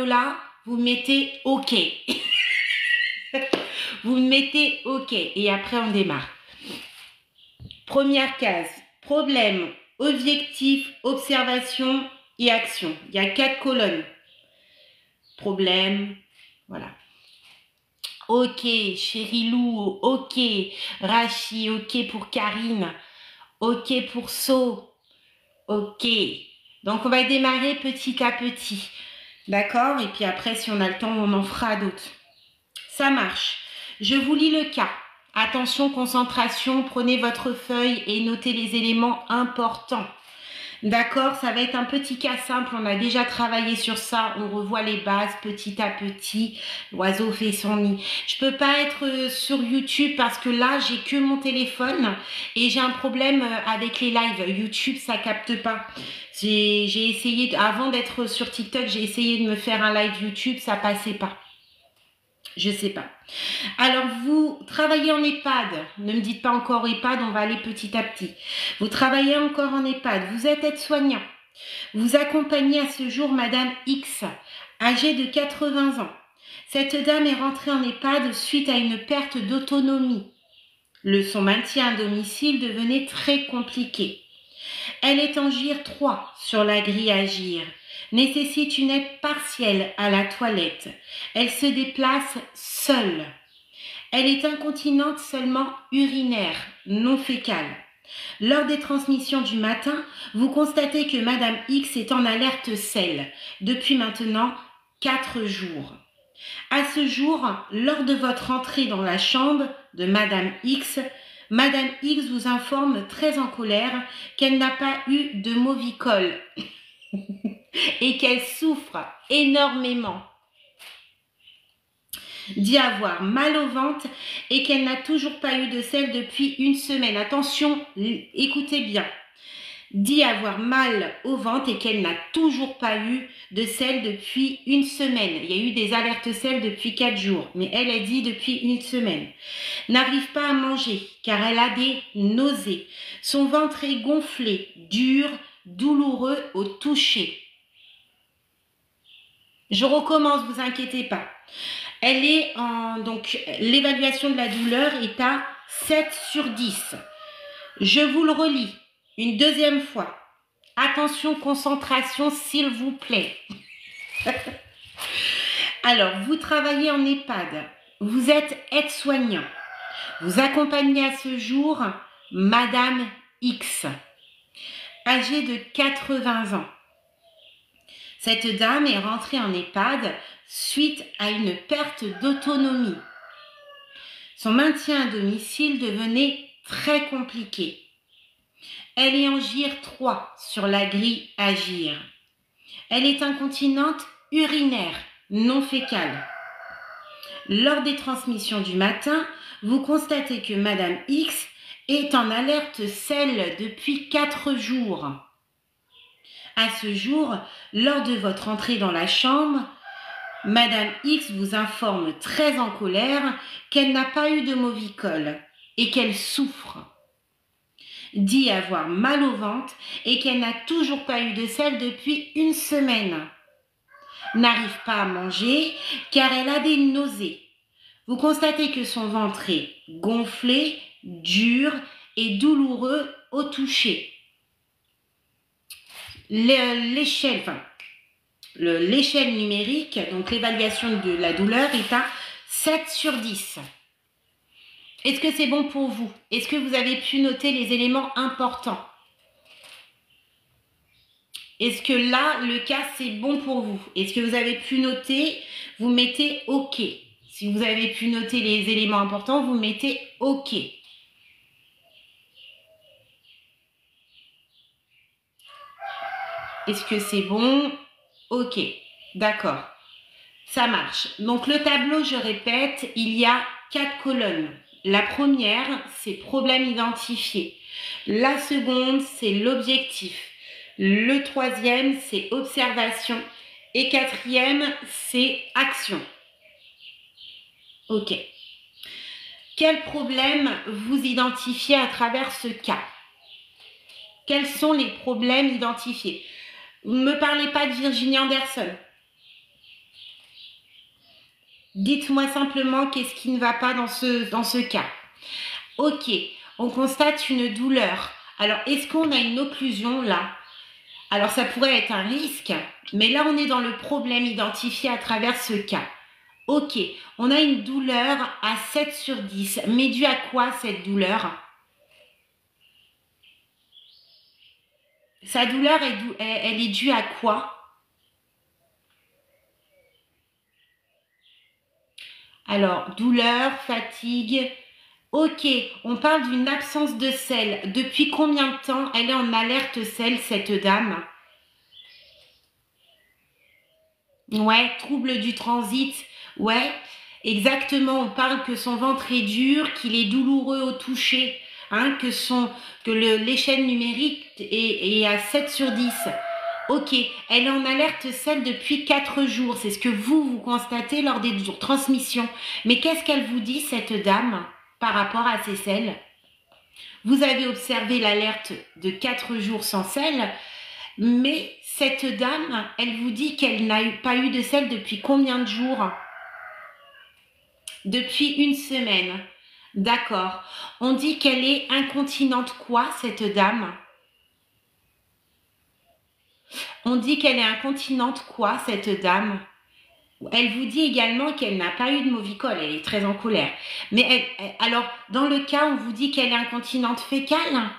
là, vous mettez OK. Vous mettez OK et après on démarre. Première case, problème, objectif, observation et action. Il y a 4 colonnes. Problème, voilà. OK, Chérilou, OK, Rachi, OK pour Karine, OK pour So, OK. Donc on va démarrer petit à petit, d'accord? Et puis après, si on a le temps, on en fera d'autres. Ça marche. Je vous lis le cas. Attention, concentration, prenez votre feuille et notez les éléments importants. D'accord, ça va être un petit cas simple, on a déjà travaillé sur ça, on revoit les bases petit à petit, l'oiseau fait son nid. Je peux pas être sur YouTube parce que là, j'ai que mon téléphone et j'ai un problème avec les lives. YouTube, ça capte pas. J'ai essayé, avant d'être sur TikTok, j'ai essayé de me faire un live YouTube, ça passait pas. Je sais pas. Alors, vous travaillez en EHPAD. Ne me dites pas encore EHPAD, on va aller petit à petit. Vous travaillez encore en EHPAD. Vous êtes aide-soignant. Vous accompagnez à ce jour Madame X, âgée de 80 ans. Cette dame est rentrée en EHPAD suite à une perte d'autonomie. Son maintien à domicile devenait très compliqué. Elle est en GIR 3 sur la grille Agir. Nécessite une aide partielle à la toilette. Elle se déplace seule. Elle est incontinente seulement urinaire, non fécale. Lors des transmissions du matin, vous constatez que Madame X est en alerte sel depuis maintenant 4 jours. À ce jour, lors de votre entrée dans la chambre de Madame X vous informe très en colère qu'elle n'a pas eu de movicol et qu'elle souffre énormément. Dit avoir mal au ventre et qu'elle n'a toujours pas eu de selle depuis une semaine. Attention, écoutez bien. Dit avoir mal au ventre et qu'elle n'a toujours pas eu de selle depuis une semaine. Il y a eu des alertes selles depuis 4 jours, mais elle a dit depuis une semaine. N'arrive pas à manger car elle a des nausées. Son ventre est gonflé, dur, douloureux au toucher. Je recommence, vous inquiétez pas. Elle est donc l'évaluation de la douleur est à 7 sur 10. Je vous le relis une deuxième fois. Attention, concentration, s'il vous plaît. Alors, vous travaillez en EHPAD. Vous êtes aide-soignant. Vous accompagnez à ce jour Madame X, âgée de 80 ans. Cette dame est rentrée en EHPAD suite à une perte d'autonomie. Son maintien à domicile devenait très compliqué. Elle est en GIR 3 sur la grille Agir. Elle est incontinente urinaire, non fécale. Lors des transmissions du matin, vous constatez que Madame X est en alerte sel depuis 4 jours. À ce jour, lors de votre entrée dans la chambre, Madame X vous informe très en colère qu'elle n'a pas eu de movicol et qu'elle souffre. Dit avoir mal au ventre et qu'elle n'a toujours pas eu de selle depuis une semaine. N'arrive pas à manger car elle a des nausées. Vous constatez que son ventre est gonflé, dur et douloureux au toucher. L'échelle numérique, donc l'évaluation de la douleur est à 7 sur 10. Est-ce que c'est bon pour vous? Est-ce que vous avez pu noter les éléments importants? Est-ce que là, le cas, c'est bon pour vous? Est-ce que vous avez pu noter? Vous mettez OK. Si vous avez pu noter les éléments importants, vous mettez OK. Est-ce que c'est bon? OK. D'accord. Ça marche. Donc, le tableau, je répète, il y a 4 colonnes. La première, c'est problème identifié. La seconde, c'est l'objectif. Le troisième, c'est observation. Et quatrième, c'est action. OK. Quel problème vous identifiez à travers ce cas? Quels sont les problèmes identifiés? Ne me parlez pas de Virginie Anderson. Dites-moi simplement qu'est-ce qui ne va pas dans ce cas. Ok, on constate une douleur. Alors, est-ce qu'on a une occlusion là? Alors, ça pourrait être un risque, mais là, on est dans le problème identifié à travers ce cas. Ok, on a une douleur à 7 sur 10. Mais due à quoi cette douleur? Sa douleur, elle est due à quoi? Alors, douleur, fatigue. Ok, on parle d'une absence de sel. Depuis combien de temps elle est en alerte sel, cette dame? Ouais, trouble du transit. Ouais, exactement. On parle que son ventre est dur, qu'il est douloureux au toucher, hein, que l'échelle numérique est à 7 sur 10. Ok, elle est en alerte sel depuis 4 jours. C'est ce que vous constatez lors des transmissions. Mais qu'est-ce qu'elle vous dit, cette dame, par rapport à ces sels? Vous avez observé l'alerte de 4 jours sans sel, mais cette dame, elle vous dit qu'elle n'a pas eu de sel depuis combien de jours? Depuis une semaine. D'accord. On dit qu'elle est incontinente quoi, cette dame? On dit qu'elle est incontinente quoi, cette dame? Elle vous dit également qu'elle n'a pas eu de movicole, elle est très en colère. Mais alors, dans le cas, on vous dit qu'elle est incontinente fécale?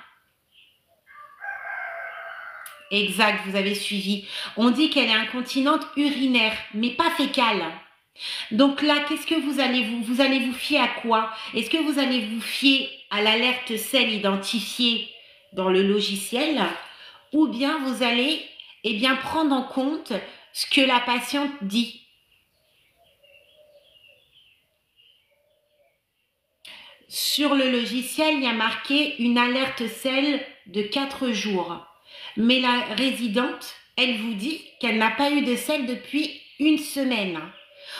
Exact, vous avez suivi. On dit qu'elle est incontinente urinaire, mais pas fécale. Donc là, qu'est-ce que vous allez vous fier à quoi? Est-ce que vous allez vous fier à l'alerte sel identifiée dans le logiciel, ou bien vous allez prendre en compte ce que la patiente dit? Sur le logiciel, il y a marqué une alerte sel de 4 jours. Mais la résidente, elle vous dit qu'elle n'a pas eu de sel depuis une semaine.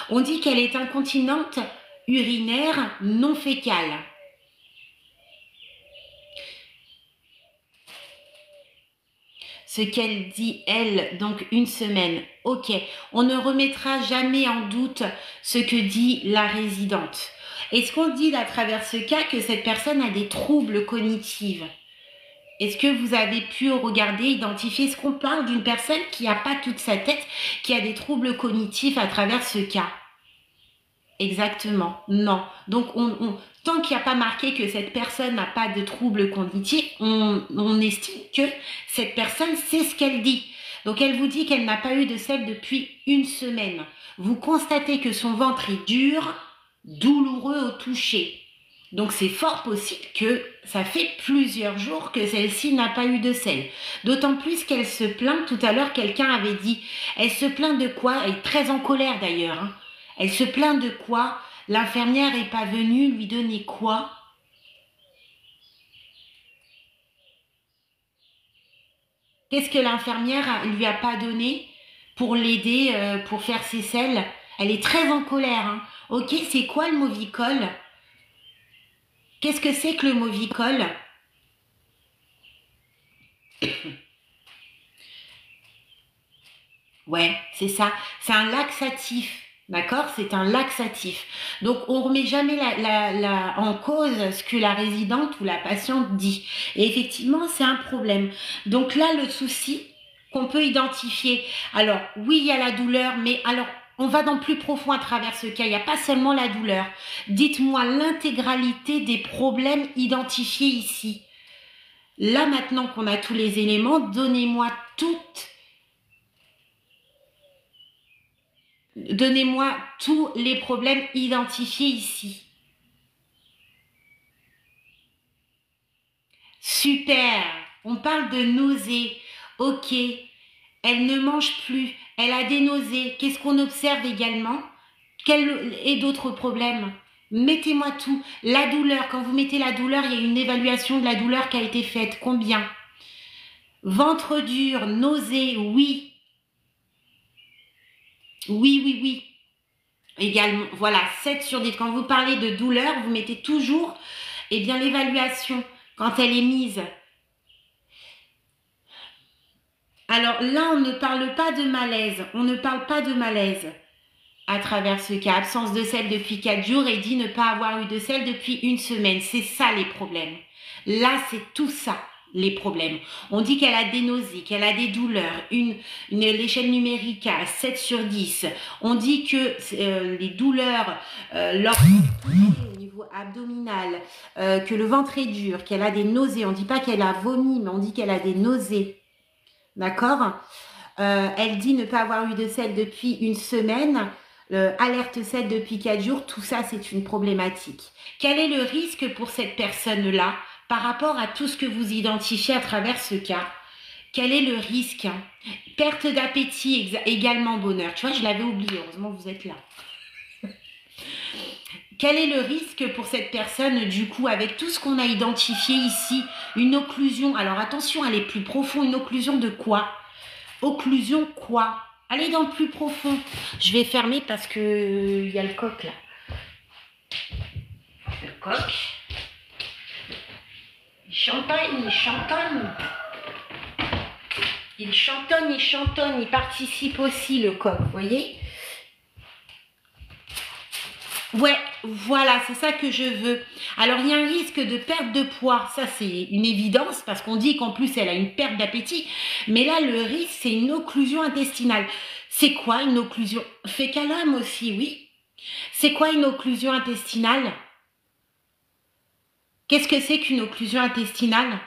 On dit qu'elle est incontinente urinaire non fécale. Ce qu'elle dit, elle, donc une semaine. Ok, on ne remettra jamais en doute ce que dit la résidente. Est-ce qu'on dit à travers ce cas que cette personne a des troubles cognitifs? Est-ce que vous avez pu regarder, identifier, est-ce qu'on parle d'une personne qui n'a pas toute sa tête, qui a des troubles cognitifs à travers ce cas? Exactement, non. Donc, tant qu'il n'y a pas marqué que cette personne n'a pas de troubles cognitifs, on estime que cette personne sait ce qu'elle dit. Donc, elle vous dit qu'elle n'a pas eu de sel depuis une semaine. Vous constatez que son ventre est dur, douloureux au toucher. Donc, c'est fort possible que ça fait plusieurs jours que celle-ci n'a pas eu de sel. D'autant plus qu'elle se plaint, tout à l'heure, quelqu'un avait dit, elle se plaint de quoi? Elle est très en colère d'ailleurs, hein. Elle se plaint de quoi? L'infirmière n'est pas venue lui donner quoi? Qu'est-ce que l'infirmière lui a pas donné pour l'aider, pour faire ses selles? Elle est très en colère, hein. Ok, c'est quoi le movicol? Qu'est-ce que c'est que le movicol? Ouais, c'est ça. C'est un laxatif. D'accord? C'est un laxatif. Donc, on ne remet jamais en cause ce que la résidente ou la patiente dit. Et effectivement, c'est un problème. Donc là, le souci qu'on peut identifier, alors oui, il y a la douleur, mais alors on va dans plus profond à travers ce cas. Il n'y a pas seulement la douleur. Dites-moi l'intégralité des problèmes identifiés ici. Là, maintenant qu'on a tous les éléments, donnez-moi tous les problèmes identifiés ici. Super. On parle de nausées. Ok. Elle ne mange plus. Elle a des nausées. Qu'est-ce qu'on observe également? Quels et d'autres problèmes? Mettez-moi tout. La douleur. Quand vous mettez la douleur, il y a une évaluation de la douleur qui a été faite. Combien? Ventre dur, nausées, oui. Oui, oui, oui. Également, voilà, 7 sur 10. Quand vous parlez de douleur, vous mettez toujours l'évaluation quand elle est mise. Alors là, on ne parle pas de malaise. On ne parle pas de malaise. à travers ce cas. Absence de sel depuis 4 jours et dit ne pas avoir eu de sel depuis une semaine. C'est ça les problèmes. Là, c'est tout ça. Les problèmes. On dit qu'elle a des nausées, qu'elle a des douleurs, l'échelle numérique à 7 sur 10. On dit que les douleurs au niveau abdominal, que le ventre est dur, qu'elle a des nausées. On ne dit pas qu'elle a vomi, mais on dit qu'elle a des nausées. D'accord? Elle dit ne pas avoir eu de sel depuis une semaine. Alerte sel depuis 4 jours. Tout ça, c'est une problématique. Quel est le risque pour cette personne-là par rapport à tout ce que vous identifiez à travers ce cas? Quel est le risque? Perte d'appétit, également bonheur. Tu vois, je l'avais oublié, heureusement vous êtes là. Quel est le risque pour cette personne, du coup, avec tout ce qu'on a identifié ici? Une occlusion, alors attention, elle est plus profonde. Une occlusion de quoi? Occlusion quoi? Allez dans le plus profond. Je vais fermer parce que il y a le coq là. Le coq. Il chantonne, il chantonne. Il chantonne, il chantonne. Il participe aussi, le coq, vous voyez? Ouais, voilà, c'est ça que je veux. Alors, il y a un risque de perte de poids. Ça, c'est une évidence parce qu'on dit qu'en plus, elle a une perte d'appétit. Mais là, le risque, c'est une occlusion intestinale. C'est quoi une occlusion? Fécalum aussi, oui. C'est quoi une occlusion intestinale? Qu'est-ce que c'est qu'une occlusion intestinale?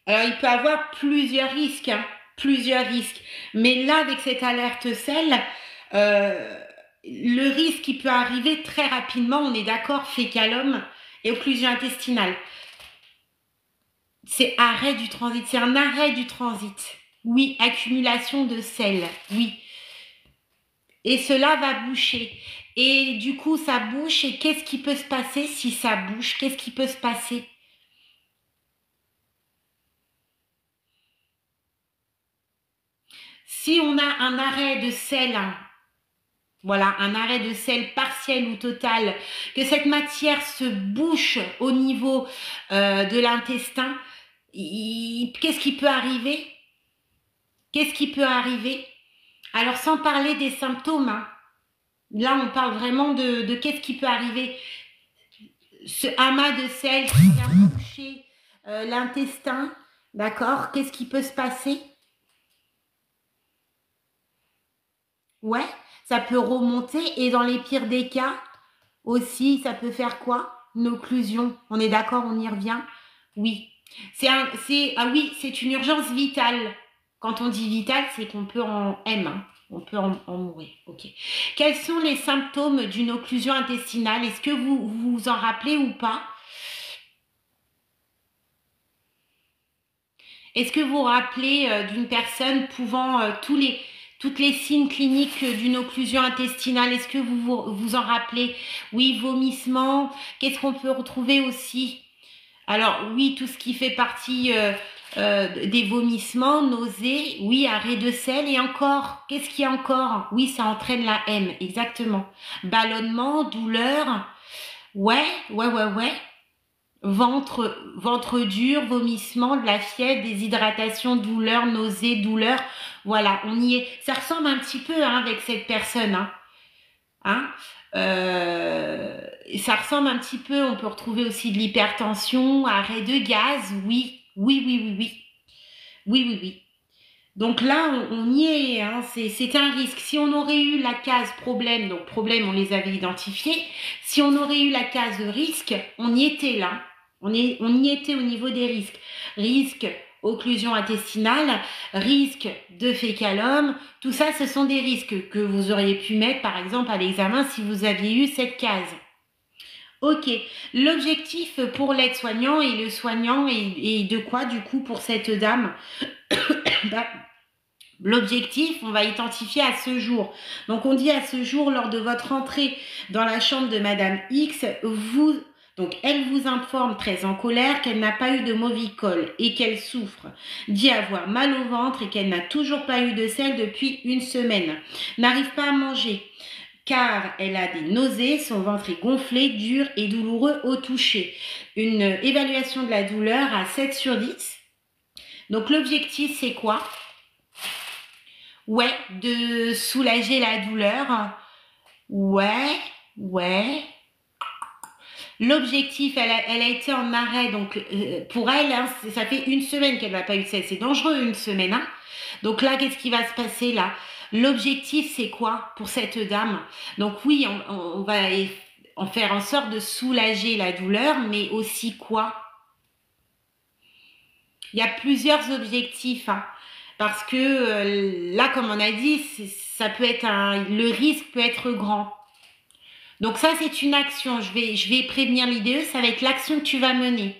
Alors, il peut avoir plusieurs risques, hein, plusieurs risques. Mais là, avec cette alerte sel, le risque qui peut arriver très rapidement, on est d'accord, fécalum et occlusion intestinale. C'est arrêt du transit, c'est un arrêt du transit. Oui, accumulation de sel, oui. Et cela va boucher. Et du coup, ça bouche. Et qu'est-ce qui peut se passer si ça bouche? Qu'est-ce qui peut se passer? Si on a un arrêt de sel, voilà, un arrêt de sel partiel ou total, que cette matière se bouche au niveau de l'intestin, qu'est-ce qui peut arriver? Qu'est-ce qui peut arriver? Alors, sans parler des symptômes, hein. Là, on parle vraiment de qu'est-ce qui peut arriver. Ce amas de sel qui vient boucher l'intestin, d'accord? Qu'est-ce qui peut se passer? Ouais, ça peut remonter et dans les pires des cas, aussi, ça peut faire quoi? Une occlusion. On est d'accord, on y revient? Oui. Ah oui, c'est une urgence vitale. Quand on dit vitale, c'est qu'on peut en M, hein. On peut en mourir. Ok. Quels sont les symptômes d'une occlusion intestinale? Est-ce que vous vous en rappelez ou pas? Est-ce que vous vous rappelez d'une personne pouvant toutes les signes cliniques d'une occlusion intestinale? Est-ce que vous en rappelez? Oui, vomissement. Qu'est-ce qu'on peut retrouver aussi? Alors oui, tout ce qui fait partie des vomissements, nausées, oui, arrêt de sel et encore, qu'est-ce qu'il y a encore? Oui, ça entraîne la M, exactement. Ballonnement, douleur, ouais. Ventre dur, vomissement, de la fièvre, déshydratation, douleur, nausée, douleur. Voilà, on y est. Ça ressemble un petit peu hein, avec cette personne. Ça ressemble un petit peu, on peut retrouver aussi de l'hypertension, arrêt de gaz, oui. Donc là, on y est, hein, c'est un risque. Si on aurait eu la case problème, donc problème, on les avait identifiés. Si on aurait eu la case risque, on y était là. On y était au niveau des risques. Risque, occlusion intestinale, risque de fécalum, tout ça, ce sont des risques que vous auriez pu mettre, par exemple, à l'examen si vous aviez eu cette case. Ok, l'objectif pour l'aide-soignant et le soignant est de quoi, du coup, pour cette dame? L'objectif, on va identifier à ce jour. Donc, on dit à ce jour, lors de votre entrée dans la chambre de Madame X, donc elle vous informe très en colère qu'elle n'a pas eu de movicol et qu'elle souffre, dit avoir mal au ventre et qu'elle n'a toujours pas eu de sel depuis une semaine, n'arrive pas à manger, car elle a des nausées, son ventre est gonflé, dur et douloureux au toucher. Une évaluation de la douleur à 7 sur 10. Donc l'objectif c'est quoi? Ouais, de soulager la douleur. Ouais. L'objectif, elle a été en arrêt, donc pour elle, hein, ça fait 1 semaine qu'elle n'a pas eu de selle. C'est dangereux 1 semaine. Hein. Donc là, qu'est-ce qui va se passer là? L'objectif, c'est quoi pour cette dame? Donc oui, on va en faire en sorte de soulager la douleur, mais aussi quoi? Il y a plusieurs objectifs, hein, parce que là, comme on a dit, ça peut être le risque peut être grand. Donc ça, c'est une action. Je vais prévenir l'IDE, ça va être l'action que tu vas mener.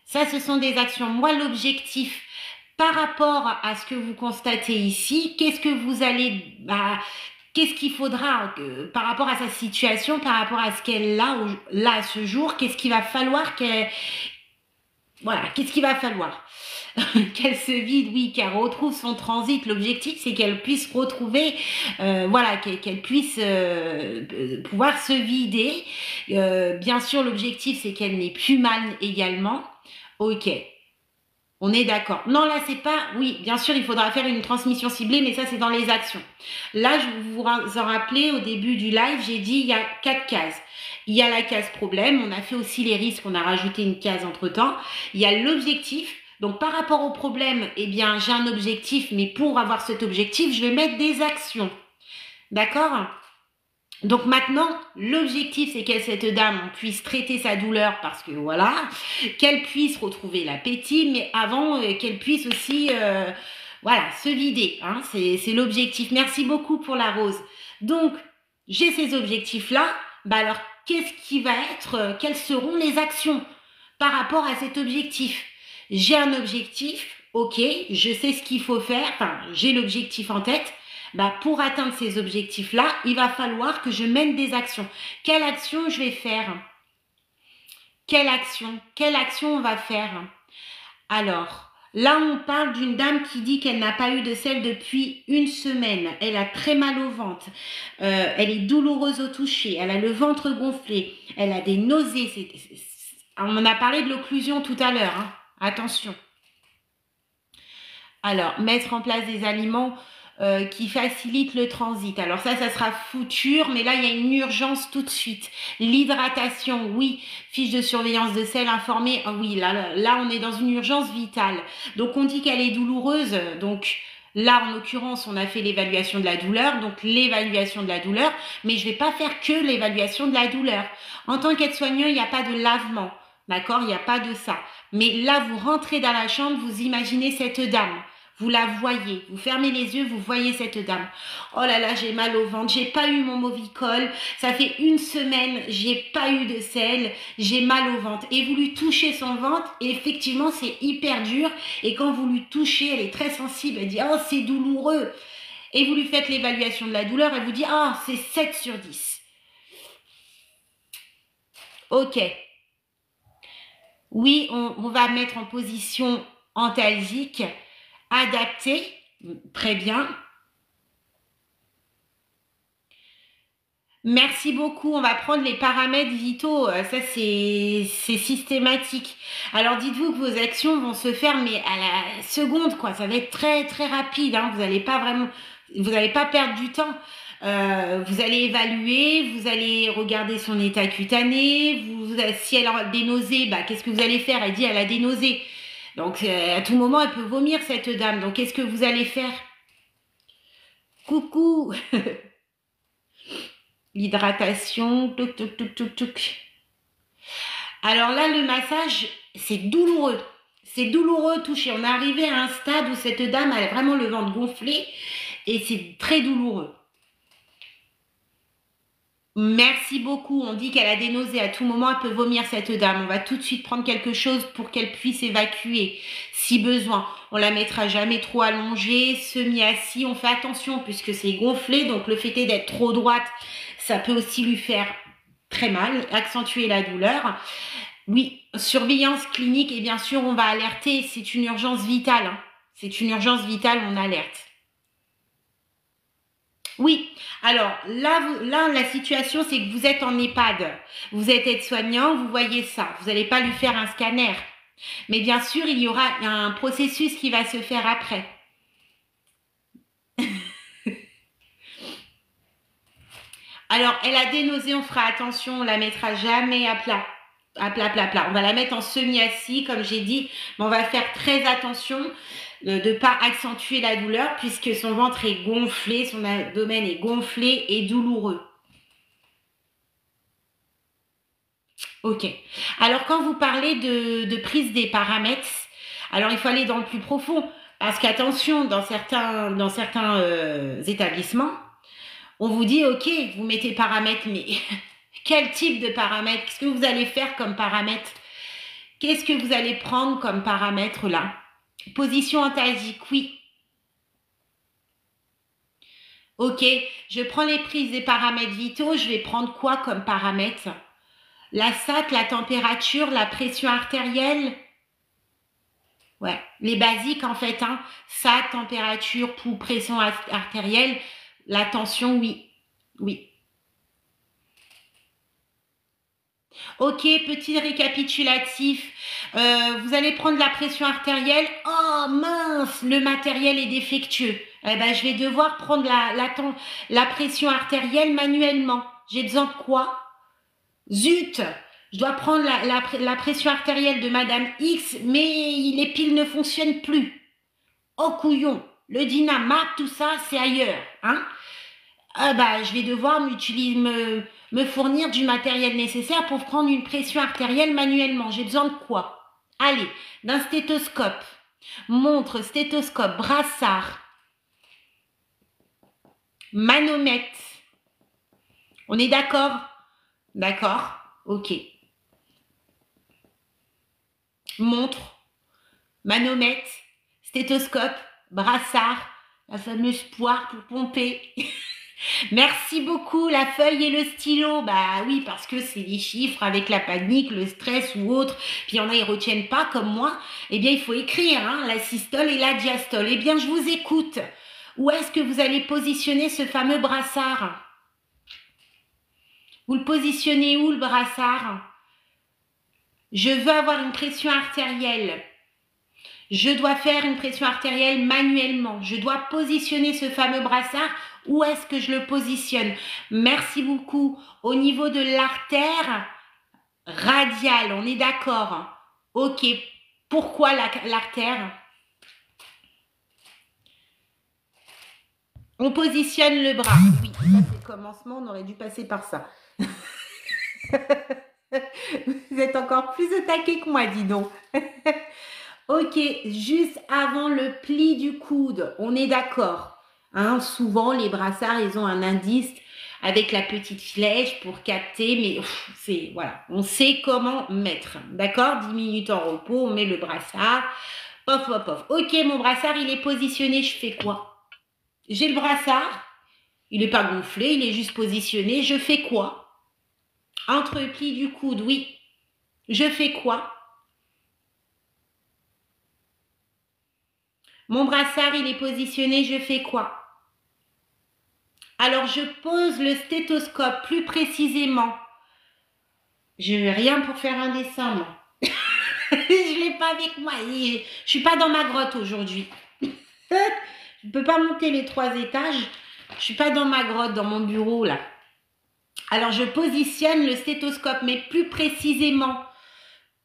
Ça, ce sont des actions. Moi, l'objectif, par rapport à ce que vous constatez ici, qu'est-ce que vous allez... qu'est-ce qu'il faudra par rapport à sa situation, par rapport à ce qu'elle a là à ce jour, qu'est-ce qu'il va falloir qu'elle... Voilà, qu'est-ce qu'il va falloir qu'elle se vide, oui, qu'elle retrouve son transit. L'objectif, c'est qu'elle puisse retrouver, voilà, qu'elle puisse pouvoir se vider. Bien sûr, l'objectif, c'est qu'elle n'ait plus mal également. Ok, on est d'accord. Non, là, c'est pas... Oui, bien sûr, il faudra faire une transmission ciblée, mais ça, c'est dans les actions. Là, je vous en rappeler, au début du live, j'ai dit il y a 4 cases. Il y a la case problème, on a fait aussi les risques, on a rajouté une case entre-temps. Il y a l'objectif. Donc, par rapport au problème, eh bien, j'ai un objectif, mais pour avoir cet objectif, je vais mettre des actions. D'accord? Donc, maintenant, l'objectif, c'est que cette dame puisse traiter sa douleur parce que, voilà, qu'elle puisse retrouver l'appétit, mais avant, qu'elle puisse aussi, voilà, se vider. Hein, c'est l'objectif. Merci beaucoup pour la rose. Donc, j'ai ces objectifs-là. Bah alors, qu'est-ce qui va être, quelles seront les actions par rapport à cet objectif? J'ai un objectif, ok, je sais ce qu'il faut faire, enfin, j'ai l'objectif en tête. Bah, pour atteindre ces objectifs-là, il va falloir que je mène des actions. Quelle action je vais faire? Quelle action on va faire? Alors, là, on parle d'une dame qui dit qu'elle n'a pas eu de selle depuis 1 semaine. Elle a très mal au ventre. Elle est douloureuse au toucher. Elle a le ventre gonflé. Elle a des nausées. On en a parlé de l'occlusion tout à l'heure. Hein. Attention. Alors, mettre en place des aliments qui facilitent le transit. Alors ça sera futur, mais là, il y a une urgence tout de suite. L'hydratation, oui. Fiche de surveillance de selle informée, oui. Là, on est dans une urgence vitale. Donc, on dit qu'elle est douloureuse. Donc, là, en l'occurrence, on a fait l'évaluation de la douleur. Donc, l'évaluation de la douleur. Mais je ne vais pas faire que l'évaluation de la douleur. En tant qu'aide-soignant, il n'y a pas de lavement. D'accord? Il n'y a pas de ça. Mais là, vous rentrez dans la chambre, vous imaginez cette dame. Vous la voyez, vous fermez les yeux, vous voyez cette dame. Oh là là, j'ai mal au ventre, j'ai pas eu mon Movicol, ça fait 1 semaine, j'ai pas eu de selle, j'ai mal au ventre. Et vous lui touchez son ventre, et effectivement, c'est hyper dur. Et quand vous lui touchez, elle est très sensible, elle dit « Oh, c'est douloureux ». Et vous lui faites l'évaluation de la douleur, elle vous dit « Ah, c'est 7 sur 10 ». Ok. Oui, on va mettre en position antalgique. Adapté, très bien. Merci beaucoup. On va prendre les paramètres vitaux. Ça, c'est systématique. Alors, dites-vous que vos actions vont se faire, mais à la seconde, quoi. Ça va être très, très rapide. Hein. Vous n'allez pas vraiment... Vous n'allez pas perdre du temps. Vous allez évaluer, vous allez regarder son état cutané. Si elle a des nausées, bah, qu'est-ce que vous allez faire? Elle dit elle a des nausées. Donc, à tout moment, elle peut vomir, cette dame. Donc, qu'est-ce que vous allez faire? Coucou. L'hydratation. Touc, touc, touc, touc, touc. Alors là, le massage, c'est douloureux. C'est douloureux toucher. On est arrivé à un stade où cette dame a vraiment le ventre gonflé et c'est très douloureux. Merci beaucoup. On dit qu'elle a des nausées. À tout moment, elle peut vomir, cette dame. On va tout de suite prendre quelque chose pour qu'elle puisse évacuer, si besoin. On la mettra jamais trop allongée, semi-assis. On fait attention puisque c'est gonflé. Donc, le fait est d'être trop droite, ça peut aussi lui faire très mal, accentuer la douleur. Oui, surveillance clinique. Et bien sûr, on va alerter. C'est une urgence vitale. Hein. C'est une urgence vitale, on alerte. Oui, alors là, là la situation, c'est que vous êtes en EHPAD, vous êtes aide-soignant, vous voyez ça, vous n'allez pas lui faire un scanner. Mais bien sûr, il y aura un processus qui va se faire après. Alors, elle a des nausées, on fera attention, on la mettra jamais à plat. À plat, plat, plat. On va la mettre en semi-assis, comme j'ai dit, mais on va faire très attention de ne pas accentuer la douleur puisque son ventre est gonflé, son abdomen est gonflé et douloureux. Ok. Alors, quand vous parlez de prise des paramètres, alors il faut aller dans le plus profond parce qu'attention, dans certains établissements, on vous dit, ok, vous mettez paramètres, mais quel type de paramètres? Qu'est-ce que vous allez faire comme paramètre? Qu'est-ce que vous allez prendre comme paramètre là? Position antalgique, oui. Ok, je prends les prises des paramètres vitaux, je vais prendre quoi comme paramètre? La SAT, la température, la pression artérielle? Ouais, les basiques en fait, hein. SAT, température, pouls, pression artérielle, la tension, oui. Oui. Ok, petit récapitulatif. Vous allez prendre la pression artérielle. Oh mince, le matériel est défectueux. Eh ben, je vais devoir prendre la pression artérielle manuellement. J'ai besoin de quoi? Zut, je dois prendre la pression artérielle de Madame X, mais les piles ne fonctionnent plus. Oh couillon, le dynamate, tout ça, c'est ailleurs. Hein? Ah bah, je vais devoir me fournir du matériel nécessaire pour prendre une pression artérielle manuellement. J'ai besoin de quoi? Allez, d'un stéthoscope, montre, stéthoscope, brassard, manomètre. On est d'accord? D'accord, ok. Montre, manomètre, stéthoscope, brassard, la fameuse poire pour pomper. Merci beaucoup, la feuille et le stylo. Bah oui, parce que c'est des chiffres avec la panique, le stress ou autre. Puis il y en a, ils retiennent pas comme moi. Eh bien, il faut écrire, hein, la systole et la diastole. Eh bien, je vous écoute. Où est-ce que vous allez positionner ce fameux brassard? Vous le positionnez où, le brassard? Je veux avoir une pression artérielle. Je dois faire une pression artérielle manuellement. Je dois positionner ce fameux brassard. Où est-ce que je le positionne? Merci beaucoup. Au niveau de l'artère radiale, on est d'accord. Ok. Pourquoi l'artère? On positionne le bras. Oui, ça c'est le commencement. On aurait dû passer par ça. Vous êtes encore plus au taquet que moi, dis donc. Ok, juste avant le pli du coude, on est d'accord. Hein, souvent, les brassards, ils ont un indice avec la petite flèche pour capter, mais c'est voilà, on sait comment mettre. D'accord? 10 minutes en repos, on met le brassard. Pof, pof, pof. Ok, mon brassard, il est positionné, je fais quoi? J'ai le brassard, il n'est pas gonflé, il est juste positionné, je fais quoi? Entre le pli du coude, oui. Je fais quoi? Mon brassard, il est positionné, je fais quoi? Alors, je pose le stéthoscope plus précisément. Je n'ai rien pour faire un dessin, moi. Je ne l'ai pas avec moi. Je ne suis pas dans ma grotte aujourd'hui. Je ne peux pas monter les 3 étages. Je ne suis pas dans ma grotte, dans mon bureau, là. Alors, je positionne le stéthoscope, mais plus précisément.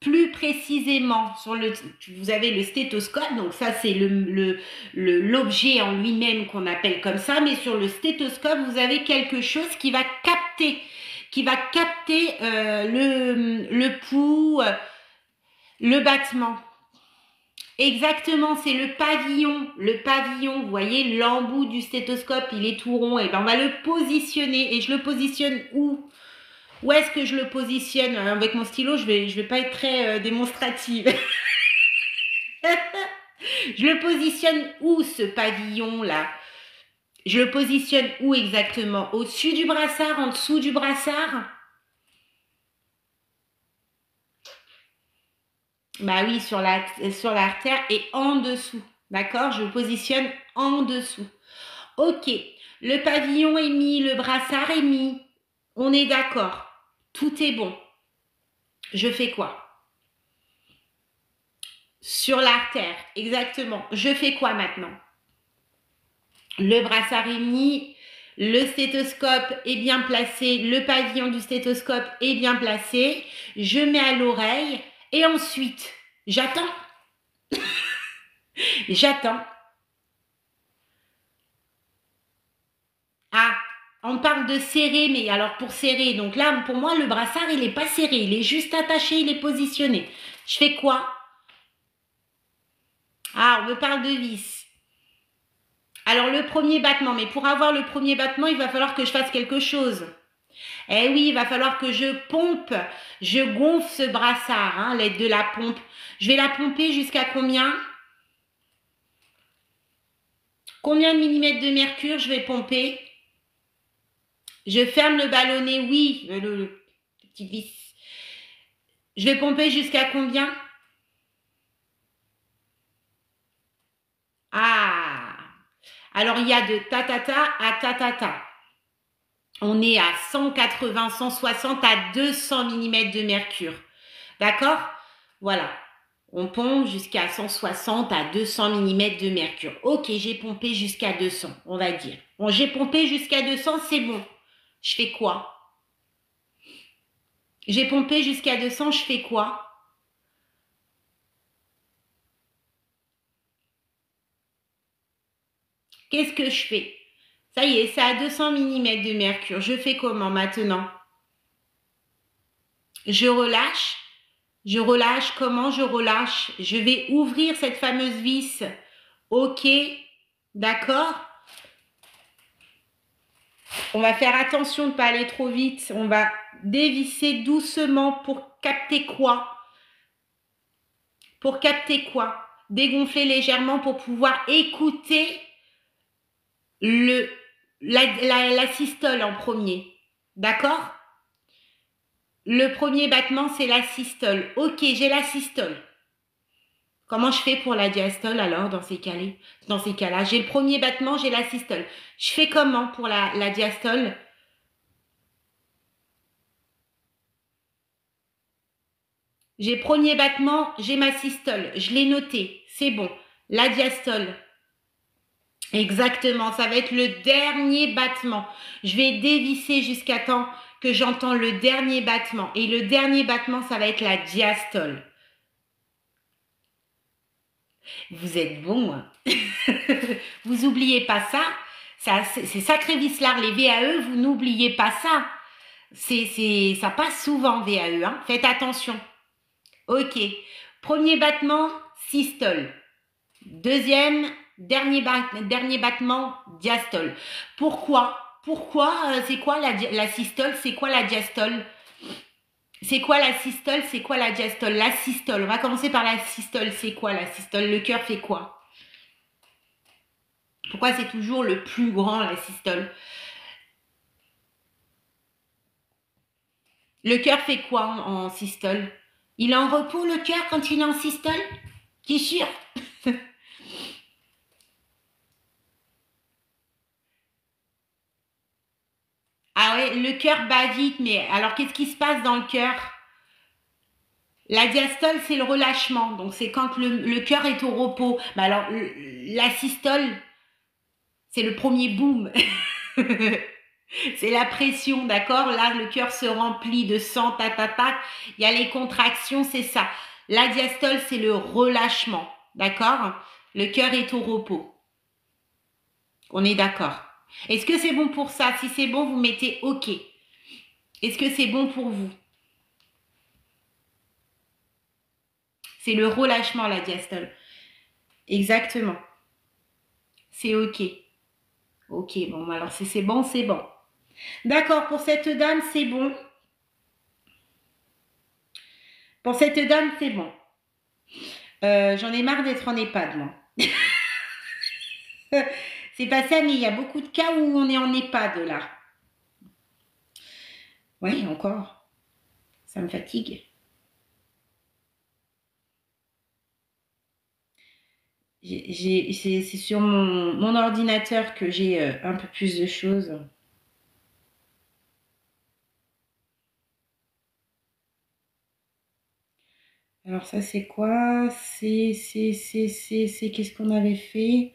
Plus précisément, vous avez le stéthoscope, donc ça c'est l'objet en lui-même qu'on appelle comme ça, mais sur le stéthoscope, vous avez quelque chose qui va capter le pouls, le battement. Exactement, c'est le pavillon, vous voyez, l'embout du stéthoscope, il est tout rond, et ben on va le positionner, et je le positionne où? Où est-ce que je le positionne? Avec mon stylo, je vais pas être très démonstrative. Je le positionne où, ce pavillon-là? Je le positionne où exactement? Au-dessus du brassard? En dessous du brassard? Bah oui, sur l'artère et en dessous. D'accord? Je le positionne en dessous. Ok. Le pavillon est mis, le brassard est mis. On est d'accord. Tout est bon. Je fais quoi? Sur l'artère, exactement. Je fais quoi maintenant? Le brassard est mis, le stéthoscope est bien placé, le pavillon du stéthoscope est bien placé. Je mets à l'oreille et ensuite, j'attends. J'attends. Ah, on parle de serrer, mais alors pour serrer, donc là, pour moi, le brassard, il n'est pas serré, il est juste attaché, il est positionné. Je fais quoi? Ah, on me parle de vis. Alors, le premier battement, mais pour avoir le premier battement, il va falloir que je fasse quelque chose. Eh oui, il va falloir que je pompe, je gonfle ce brassard, hein, l'aide de la pompe. Je vais la pomper jusqu'à combien? Combien de millimètres de mercure je vais pomper? Je ferme le ballonnet, oui, le petit vis. Je vais pomper jusqu'à combien? Ah, alors il y a de ta-ta-ta à ta-ta-ta. On est à 180, 160 à 200 millimètres de mercure. D'accord? Voilà. On pompe jusqu'à 160 à 200 millimètres de mercure. Ok, j'ai pompé jusqu'à 200, on va dire. Bon, j'ai pompé jusqu'à 200, c'est bon. Je fais quoi? J'ai pompé jusqu'à 200, je fais quoi? Qu'est-ce que je fais? Ça y est, c'est à 200 millimètres de mercure. Je fais comment maintenant? Je relâche. Je relâche. Comment je relâche? Je vais ouvrir cette fameuse vis. Ok, d'accord? On va faire attention de ne pas aller trop vite. On va dévisser doucement pour capter quoi? Pour capter quoi? Dégonfler légèrement pour pouvoir écouter la systole en premier. D'accord? Le premier battement, c'est la systole. Ok, j'ai la systole. Comment je fais pour la diastole alors dans ces cas-là? J'ai le premier battement, j'ai la systole. Je fais comment pour la diastole? J'ai premier battement, j'ai ma systole. Je l'ai noté, c'est bon. La diastole. Exactement, ça va être le dernier battement. Je vais dévisser jusqu'à temps que j'entends le dernier battement. Et le dernier battement, ça va être la diastole. Vous êtes bon, hein. Vous oubliez pas ça. C'est sacré vicelard, les VAE, vous n'oubliez pas ça. Ça passe souvent, VAE, hein. Faites attention. Ok. Premier battement, systole. Deuxième, dernier battement, diastole. Pourquoi? C'est quoi la systole? C'est quoi la diastole? C'est quoi la systole? C'est quoi la diastole? La systole, on va commencer par la systole. C'est quoi la systole? Le cœur fait quoi? Pourquoi c'est toujours le plus grand, la systole? Le cœur fait quoi en systole? Il est en repos, le cœur, quand il est en systole? T'es sûr? Ah ouais, le cœur bat vite, mais alors qu'est-ce qui se passe dans le cœur? La diastole, c'est le relâchement, donc c'est quand le cœur est au repos. Mais alors, la systole, c'est le premier boom. C'est la pression, d'accord? Là, le cœur se remplit de sang, ta, ta, ta. Il y a les contractions, c'est ça. La diastole, c'est le relâchement, d'accord? Le cœur est au repos. On est d'accord. Est-ce que c'est bon pour ça? Si c'est bon, vous mettez OK. Est-ce que c'est bon pour vous? C'est le relâchement, la diastole. Exactement. C'est OK. Ok, bon, alors si c'est bon, c'est bon. D'accord, pour cette dame, c'est bon. Pour cette dame, c'est bon. J'en ai marre d'être en EHPAD, moi. C'est pas ça, mais il y a beaucoup de cas où on est en EHPAD, là. Oui, encore. Ça me fatigue. C'est sur mon ordinateur que j'ai un peu plus de choses. Alors ça c'est quoi? C'est qu'est-ce qu'on avait fait?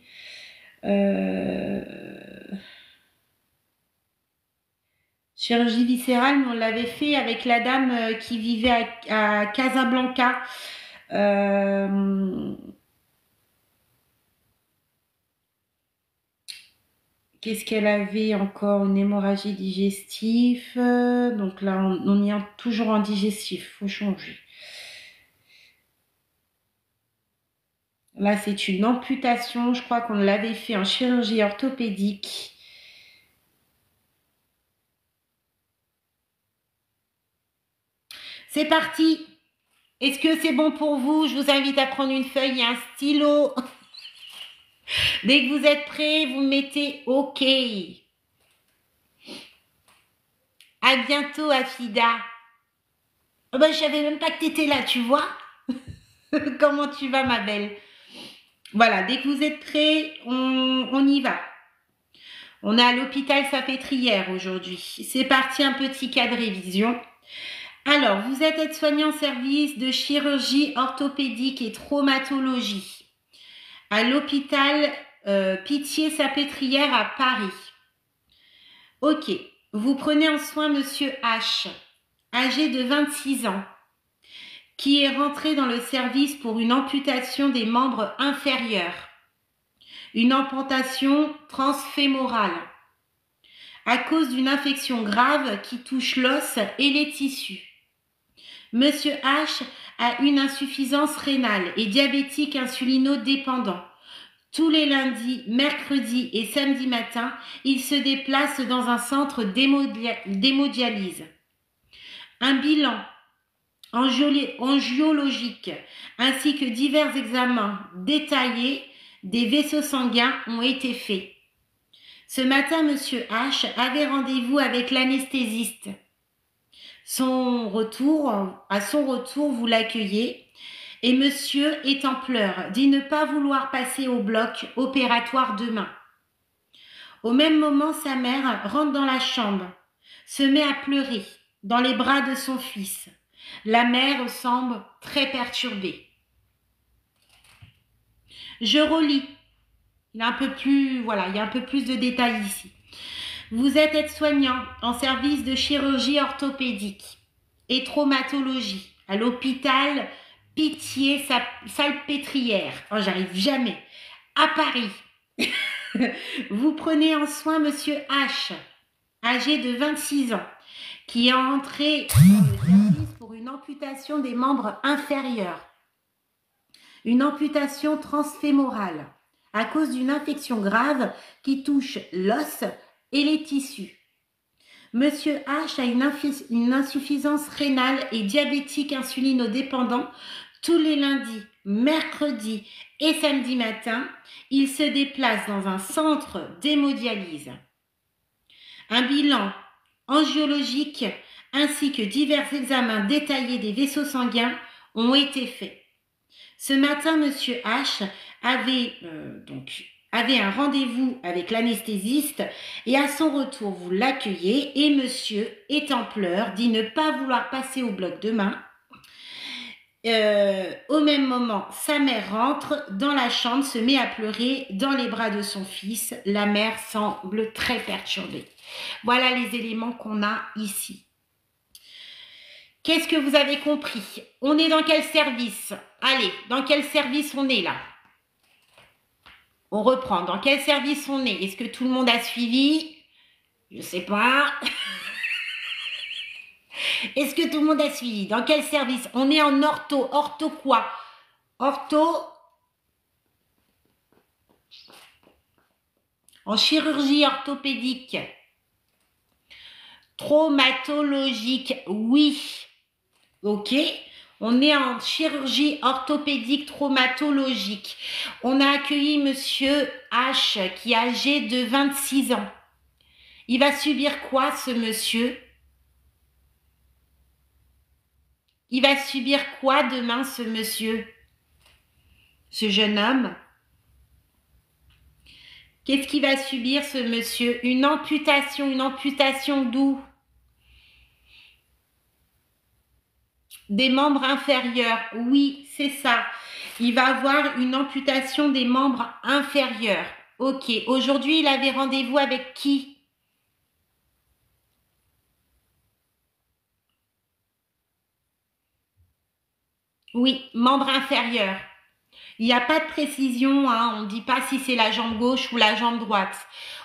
Chirurgie viscérale, mais on l'avait fait avec la dame qui vivait à Casablanca. Qu'est-ce qu'elle avait encore? Une hémorragie digestive. Donc là, on y est toujours en digestif. Faut changer. Là, c'est une amputation. Je crois qu'on l'avait fait en chirurgie orthopédique. C'est parti. Est-ce que c'est bon pour vous? Je vous invite à prendre une feuille et un stylo. Dès que vous êtes prêts, vous mettez OK. À bientôt, Afida. Oh ben, je savais même pas que tu étais là, tu vois. Comment tu vas, ma belle? Voilà, dès que vous êtes prêts, on y va. On est à l'hôpital Salpêtrière aujourd'hui. C'est parti, un petit cas de révision. Alors, vous êtes aide-soignant service de chirurgie orthopédique et traumatologie à l'hôpital Pitié-Salpêtrière à Paris. Ok, vous prenez en soin Monsieur H, âgé de 26 ans, qui est rentré dans le service pour une amputation des membres inférieurs, une amputation transfémorale, à cause d'une infection grave qui touche l'os et les tissus. Monsieur H a une insuffisance rénale et diabétique insulino-dépendant. Tous les lundis, mercredis et samedis matin, il se déplace dans un centre d'hémodialyse. Un bilan angiologique ainsi que divers examens détaillés des vaisseaux sanguins ont été faits. Ce matin, Monsieur H avait rendez-vous avec l'anesthésiste. À son retour, vous l'accueillez et monsieur est en pleurs, dit ne pas vouloir passer au bloc opératoire demain. Au même moment, sa mère rentre dans la chambre, se met à pleurer dans les bras de son fils. La mère semble très perturbée. Je relis. Il y a un peu plus de détails ici. Vous êtes aide-soignant en service de chirurgie orthopédique et traumatologie à l'hôpital Pitié-Salpêtrière. Oh, j'arrive jamais. À Paris. Vous prenez en soin Monsieur H, âgé de 26 ans, qui est entré dans le service pour une amputation des membres inférieurs, une amputation transfémorale, à cause d'une infection grave qui touche l'os et les tissus. Monsieur H a une insuffisance rénale et diabétique insulinodépendant. Tous les lundis, mercredis et samedis matin, il se déplace dans un centre d'hémodialyse. Un bilan angiologique ainsi que divers examens détaillés des vaisseaux sanguins ont été faits. Ce matin, Monsieur H avait un rendez-vous avec l'anesthésiste et à son retour, vous l'accueillez et monsieur est en pleurs, dit ne pas vouloir passer au bloc demain. Au même moment, sa mère rentre dans la chambre, se met à pleurer dans les bras de son fils. La mère semble très perturbée. Voilà les éléments qu'on a ici. Qu'est-ce que vous avez compris? On est dans quel service? Allez, dans quel service on est là? On reprend. Dans quel service on est? Est-ce que tout le monde a suivi? Je ne sais pas. Est-ce que tout le monde a suivi? Dans quel service? On est en ortho. Ortho quoi? Ortho. En chirurgie orthopédique. Traumatologique. Oui. Ok. On est en chirurgie orthopédique traumatologique. On a accueilli Monsieur H qui est âgé de 26 ans. Il va subir quoi ce monsieur? Il va subir quoi demain ce monsieur? Ce jeune homme? Qu'est-ce qu'il va subir ce monsieur? Une amputation d'où? Des membres inférieurs. Oui, c'est ça. Il va avoir une amputation des membres inférieurs. Ok. Aujourd'hui, il avait rendez-vous avec qui? Oui, membre inférieur. Il n'y a pas de précision, hein, on ne dit pas si c'est la jambe gauche ou la jambe droite.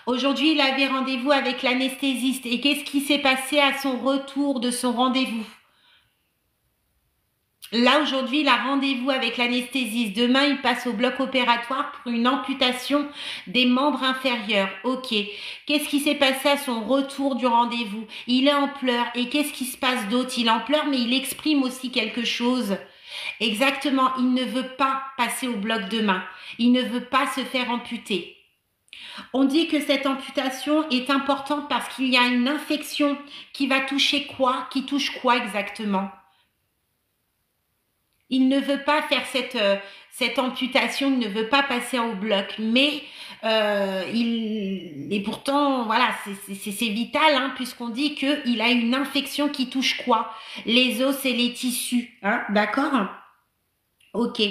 Aujourd'hui, il avait rendez-vous avec l'anesthésiste. Et qu'est-ce qui s'est passé à son retour de son rendez-vous? Là, aujourd'hui, il a rendez-vous avec l'anesthésiste. Demain, il passe au bloc opératoire pour une amputation des membres inférieurs. Ok. Qu'est-ce qui s'est passé à son retour du rendez-vous? Il est en pleurs. Et qu'est-ce qui se passe d'autre? Il est en pleurs, mais il exprime aussi quelque chose. Exactement, il ne veut pas passer au bloc demain. Il ne veut pas se faire amputer. On dit que cette amputation est importante parce qu'il y a une infection qui va toucher quoi? Qui touche quoi exactement? Il ne veut pas faire cette amputation, il ne veut pas passer au bloc, mais et pourtant, voilà, c'est vital, hein, puisqu'on dit qu'il a une infection qui touche quoi? Les os et les tissus, hein, d'accord? Ok.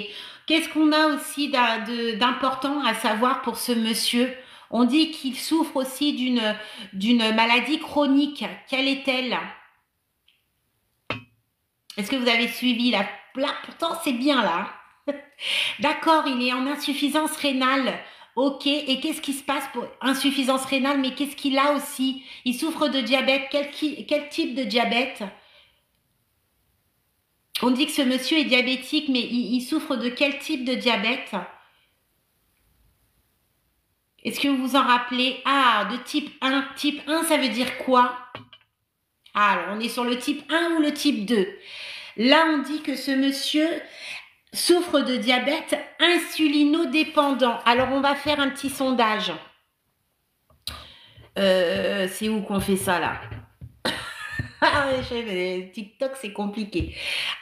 Qu'est-ce qu'on a aussi d'important à savoir pour ce monsieur? On dit qu'il souffre aussi d'une maladie chronique. Quelle est-elle? Est-ce que vous avez suivi là? Là, pourtant, c'est bien là. D'accord, il est en insuffisance rénale. Ok, et qu'est-ce qui se passe pour insuffisance rénale? Mais qu'est-ce qu'il a aussi? Il souffre de diabète. Quel type de diabète? On dit que ce monsieur est diabétique, mais il souffre de quel type de diabète? Est-ce que vous vous en rappelez? Ah, de type 1. Type 1, ça veut dire quoi? Ah, alors on est sur le type 1 ou le type 2. Là, on dit que ce monsieur souffre de diabète insulinodépendant. Alors, on va faire un petit sondage. C'est où qu'on fait ça, là? TikTok, c'est compliqué.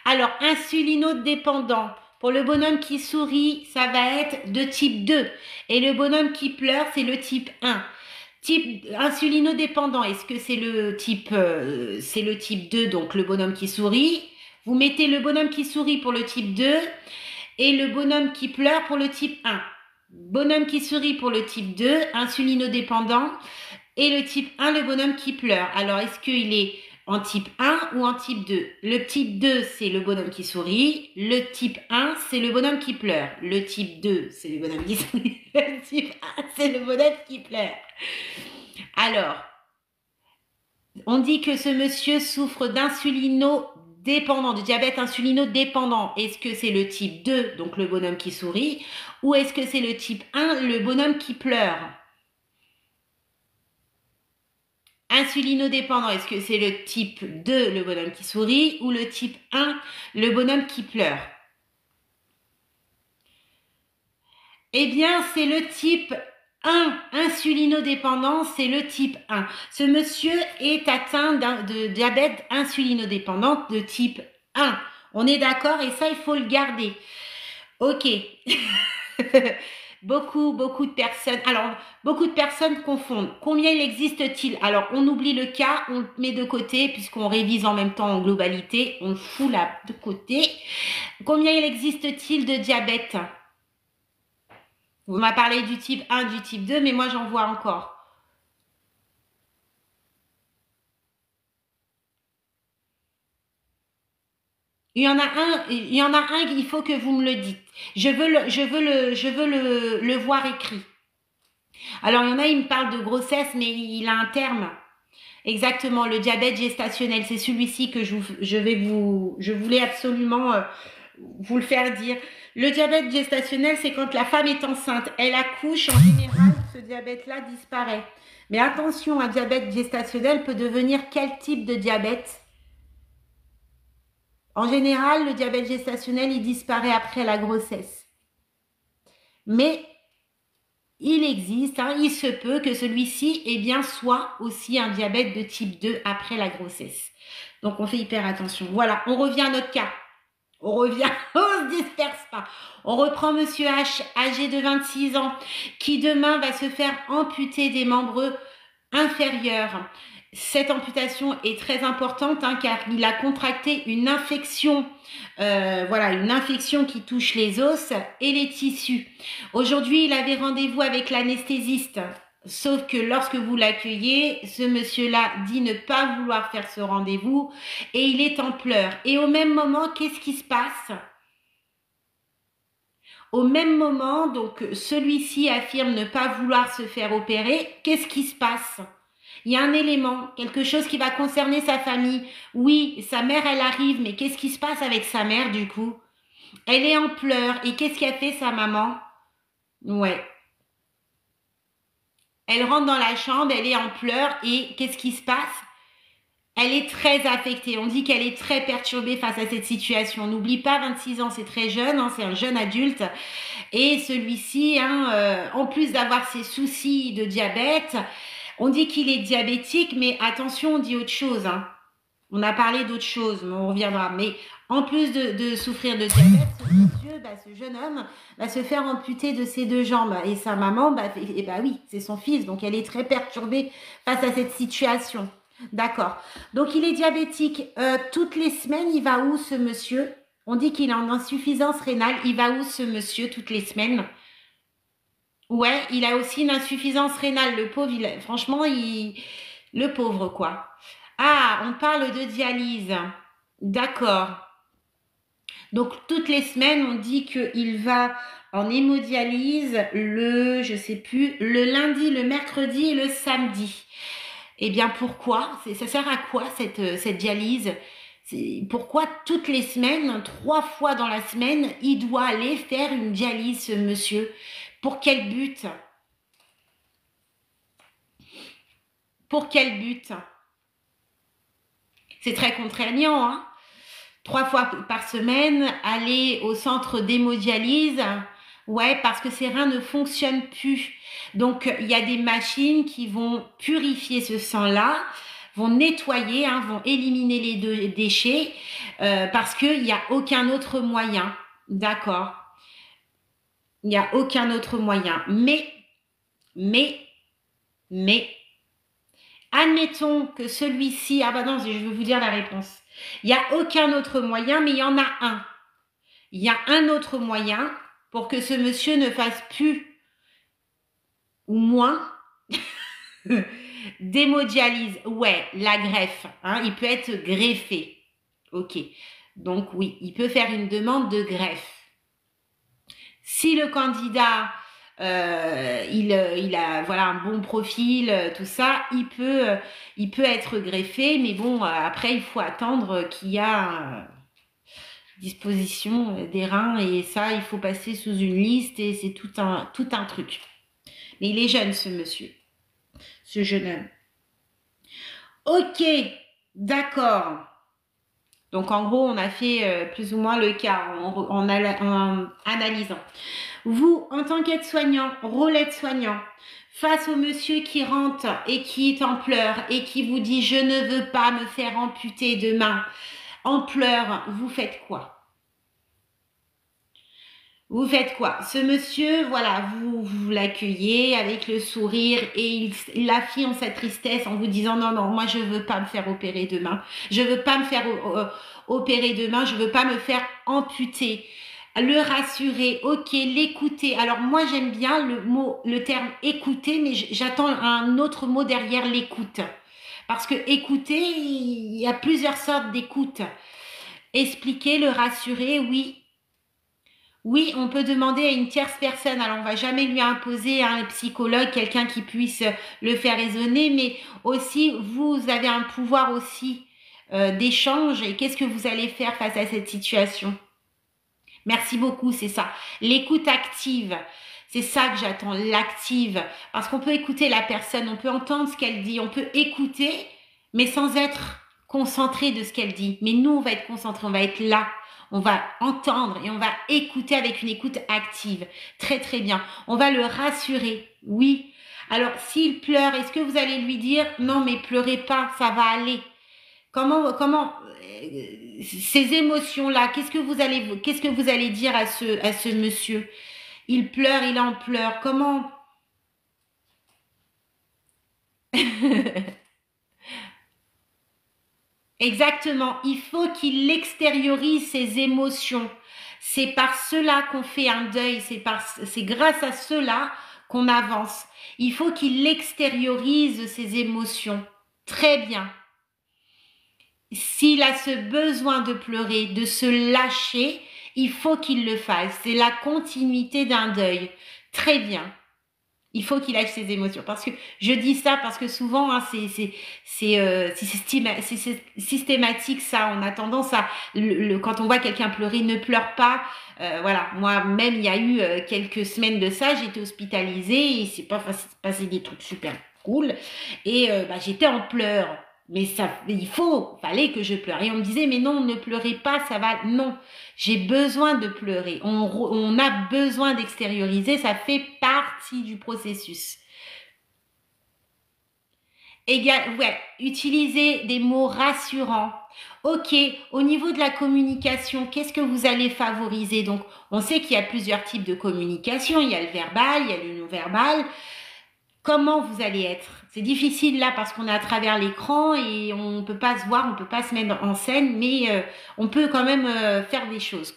Alors, insulinodépendant. Pour le bonhomme qui sourit, ça va être de type 2. Et le bonhomme qui pleure, c'est le type 1. Type insulinodépendant, est-ce que c'est le type 2, donc le bonhomme qui sourit? Vous mettez le bonhomme qui sourit pour le type 2 et le bonhomme qui pleure pour le type 1. Bonhomme qui sourit pour le type 2, insulinodépendant, et le type 1, le bonhomme qui pleure. Alors, est-ce qu'il est en type 1 ou en type 2? Le type 2, c'est le bonhomme qui sourit. Le type 1, c'est le bonhomme qui pleure. Le type 2, c'est le bonhomme qui sourit. Le type 1, c'est le bonhomme qui pleure. Alors, on dit que ce monsieur souffre d'insulinodépendant, de diabète insulinodépendant. Est-ce que c'est le type 2, donc le bonhomme qui sourit, ou est-ce que c'est le type 1, le bonhomme qui pleure? Insulinodépendant, est-ce que c'est le type 2, le bonhomme qui sourit, ou le type 1, le bonhomme qui pleure? Eh bien, c'est le type 1, insulinodépendant, c'est le type 1. Ce monsieur est atteint de diabète insulinodépendant de type 1. On est d'accord et ça, il faut le garder. Ok. Beaucoup de personnes. Alors, beaucoup de personnes confondent. Combien il existe-t-il? Alors, on oublie le cas, on le met de côté puisqu'on révise en même temps en globalité. On le fout là de côté. Combien il existe-t-il de diabète? Vous m'avez parlé du type 1, du type 2, mais moi j'en vois encore. Il y en a un, il faut que vous me le dites. Je veux le voir écrit. Alors, il y en a, il me parle de grossesse, mais il a un terme. Exactement, le diabète gestationnel. C'est celui-ci que je voulais absolument vous le faire dire. Le diabète gestationnel, c'est quand la femme est enceinte. Elle accouche, en général, ce diabète-là disparaît. Mais attention, un diabète gestationnel peut devenir quel type de diabète? En général, le diabète gestationnel, il disparaît après la grossesse. Mais il existe, hein, il se peut que celui-ci soit aussi un diabète de type 2 après la grossesse. Donc, on fait hyper attention. Voilà, on revient à notre cas. On revient, on se disperse pas. On reprend Monsieur H, âgé de 26 ans, qui demain va se faire amputer des membres inférieurs. Cette amputation est très importante hein, car il a contracté une infection, voilà, une infection qui touche les os et les tissus. Aujourd'hui, il avait rendez-vous avec l'anesthésiste. Sauf que lorsque vous l'accueillez, ce monsieur-là dit ne pas vouloir faire ce rendez-vous et il est en pleurs. Et au même moment, qu'est-ce qui se passe? Au même moment, donc celui-ci affirme ne pas vouloir se faire opérer. Qu'est-ce qui se passe? Il y a un élément, quelque chose qui va concerner sa famille. Oui, sa mère, elle arrive, mais qu'est-ce qui se passe avec sa mère du coup? Elle est en pleurs. Et qu'est-ce qu'a fait sa maman? Ouais. Elle rentre dans la chambre, elle est en pleurs et qu'est-ce qui se passe? Elle est très affectée. On dit qu'elle est très perturbée face à cette situation. N'oublie pas, 26 ans, c'est très jeune, hein, c'est un jeune adulte. Et celui-ci, hein, en plus d'avoir ses soucis de diabète, on dit qu'il est diabétique, mais attention, on dit autre chose. Hein. On a parlé d'autre chose, mais on reviendra. Mais en plus de souffrir de diabète, ce monsieur, ce jeune homme, va se faire amputer de ses deux jambes. Et sa maman, oui, c'est son fils. Donc, elle est très perturbée face à cette situation. D'accord. Donc, il est diabétique. Toutes les semaines, il va où, ce monsieur? On dit qu'il est en insuffisance rénale. Il va où, ce monsieur, toutes les semaines? Ouais, il a aussi une insuffisance rénale. Le pauvre, franchement, le pauvre, quoi. Ah, on parle de dialyse. D'accord. Donc, toutes les semaines, on dit qu'il va en hémodialyse je sais plus, le lundi, le mercredi et le samedi. Eh bien, pourquoi? Ça sert à quoi cette dialyse? Pourquoi toutes les semaines, 3 fois dans la semaine, il doit aller faire une dialyse, ce monsieur? Pour quel but? Pour quel but? C'est très contraignant, hein? 3 fois par semaine, aller au centre d'hémodialyse, ouais, parce que ses reins ne fonctionnent plus. Donc, il y a des machines qui vont purifier ce sang-là, vont nettoyer, hein, vont éliminer les déchets, parce qu'il n'y a aucun autre moyen. D'accord. Il n'y a aucun autre moyen. Mais, admettons que celui-ci, ah bah non, je vais vous dire la réponse. Il n'y a aucun autre moyen, mais il y en a un. Il y a un autre moyen pour que ce monsieur ne fasse plus ou moins d'hémodialyse. Ouais, la greffe. Hein, il peut être greffé. Ok. Donc oui, il peut faire une demande de greffe. Si le candidat, il a voilà, un bon profil, tout ça, il peut être greffé, mais bon, après, il faut attendre qu'il y a disposition des reins, et ça, il faut passer sous une liste, et c'est tout un truc. Mais il est jeune, ce monsieur, ce jeune homme. Ok, d'accord. Donc, en gros, on a fait plus ou moins le cas en analysant. Vous, en tant qu'aide-soignant, rôle aide-soignant, face au monsieur qui rentre et qui est en pleurs et qui vous dit « Je ne veux pas me faire amputer demain », en pleurs, vous faites quoi? Vous faites quoi? Ce monsieur, voilà, vous l'accueillez avec le sourire et il affirme sa tristesse en vous disant non, non, moi je veux pas me faire opérer demain. Je veux pas me faire opérer demain, je veux pas me faire amputer. Le rassurer, ok, l'écouter. Alors moi j'aime bien le terme écouter, mais j'attends un autre mot derrière l'écoute. Parce que écouter, il y a plusieurs sortes d'écoute. Expliquer, le rassurer, oui. Oui, on peut demander à une tierce personne. Alors, on va jamais lui imposer un psychologue, quelqu'un qui puisse le faire raisonner, mais aussi, vous avez un pouvoir aussi d'échange. Et qu'est-ce que vous allez faire face à cette situation? Merci beaucoup, c'est ça. L'écoute active, c'est ça que j'attends, l'active. Parce qu'on peut écouter la personne, on peut entendre ce qu'elle dit, on peut écouter, mais sans être concentré de ce qu'elle dit. Mais nous, on va être concentré, on va être là. On va entendre et on va écouter avec une écoute active. Très, très bien. On va le rassurer. Oui. Alors, s'il pleure, est-ce que vous allez lui dire « Non, mais pleurez pas, ça va aller ». ces émotions-là, qu'est-ce que vous allez dire à ce monsieur? Il pleure, il en pleure. Comment? Exactement. Il faut qu'il extériorise ses émotions. C'est par cela qu'on fait un deuil. C'est grâce à cela qu'on avance. Il faut qu'il extériorise ses émotions. Très bien. S'il a ce besoin de pleurer, de se lâcher, il faut qu'il le fasse. C'est la continuité d'un deuil. Très bien. Il faut qu'il lâche ses émotions. Parce que je dis ça parce que souvent, hein, c'est systématique ça. On a tendance à, quand on voit quelqu'un pleurer, ne pleure pas. Voilà, moi-même, il y a eu quelques semaines de ça, j'étais hospitalisée et c'est pas facile, passé des trucs super cool. Et j'étais en pleurs. Mais fallait que je pleure. Et on me disait, mais non, ne pleurez pas, ça va. Non, j'ai besoin de pleurer. On a besoin d'extérioriser, ça fait partie du processus. Utiliser des mots rassurants. Ok, au niveau de la communication, qu'est-ce que vous allez favoriser? Donc, on sait qu'il y a plusieurs types de communication. Il y a le verbal, il y a le non-verbal. Comment vous allez être? C'est difficile là parce qu'on est à travers l'écran et on ne peut pas se voir, on ne peut pas se mettre en scène, mais on peut quand même faire des choses.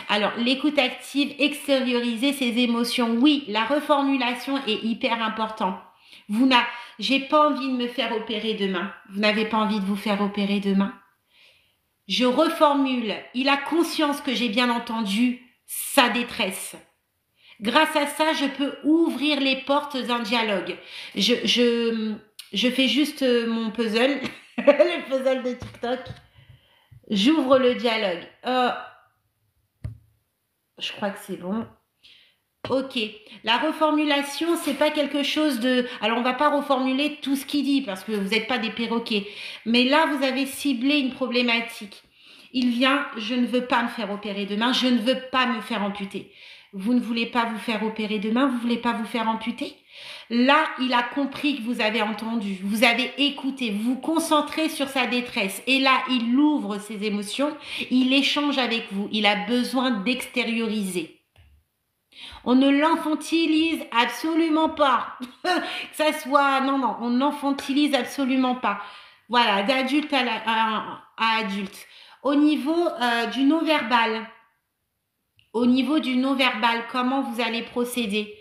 Alors, l'écoute active, extérioriser ses émotions. Oui, la reformulation est hyper importante. J'ai pas envie de me faire opérer demain. Vous n'avez pas envie de vous faire opérer demain? Je reformule. Il a conscience que j'ai bien entendu sa détresse. Grâce à ça, je peux ouvrir les portes d'un dialogue. Je fais juste mon puzzle, le puzzle de TikTok. J'ouvre le dialogue. Je crois que c'est bon. Ok. La reformulation, c'est pas quelque chose de... Alors, on va pas reformuler tout ce qu'il dit parce que vous n'êtes pas des perroquets. Mais là, vous avez ciblé une problématique. Il vient, je ne veux pas me faire opérer demain, je ne veux pas me faire amputer. Vous ne voulez pas vous faire opérer demain, vous ne voulez pas vous faire amputer? Là, il a compris que vous avez entendu, vous avez écouté, vous vous concentrez sur sa détresse. Et là, il ouvre ses émotions, il échange avec vous, il a besoin d'extérioriser. On ne l'enfantilise absolument pas. Que ça soit... Non, on n'enfantilise absolument pas. Voilà, d'adulte à adulte. Au niveau du non-verbal, comment vous allez procéder?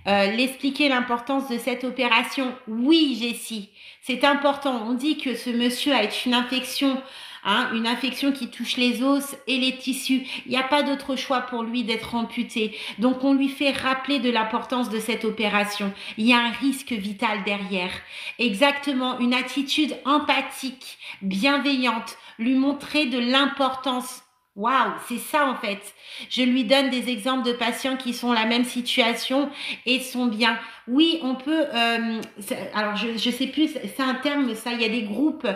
L'expliquer l'importance de cette opération. Oui, Jessie, c'est important. On dit que ce monsieur a une infection, une infection qui touche les os et les tissus. Il n'y a pas d'autre choix pour lui d'être amputé. Donc, on lui fait rappeler de l'importance de cette opération. Il y a un risque vital derrière. Exactement, une attitude empathique, bienveillante, lui montrer de l'importance. Waouh, c'est ça en fait. Je lui donne des exemples de patients qui sont la même situation et sont bien. Oui, on peut... alors, je sais plus, c'est un terme, ça. Il y a des groupes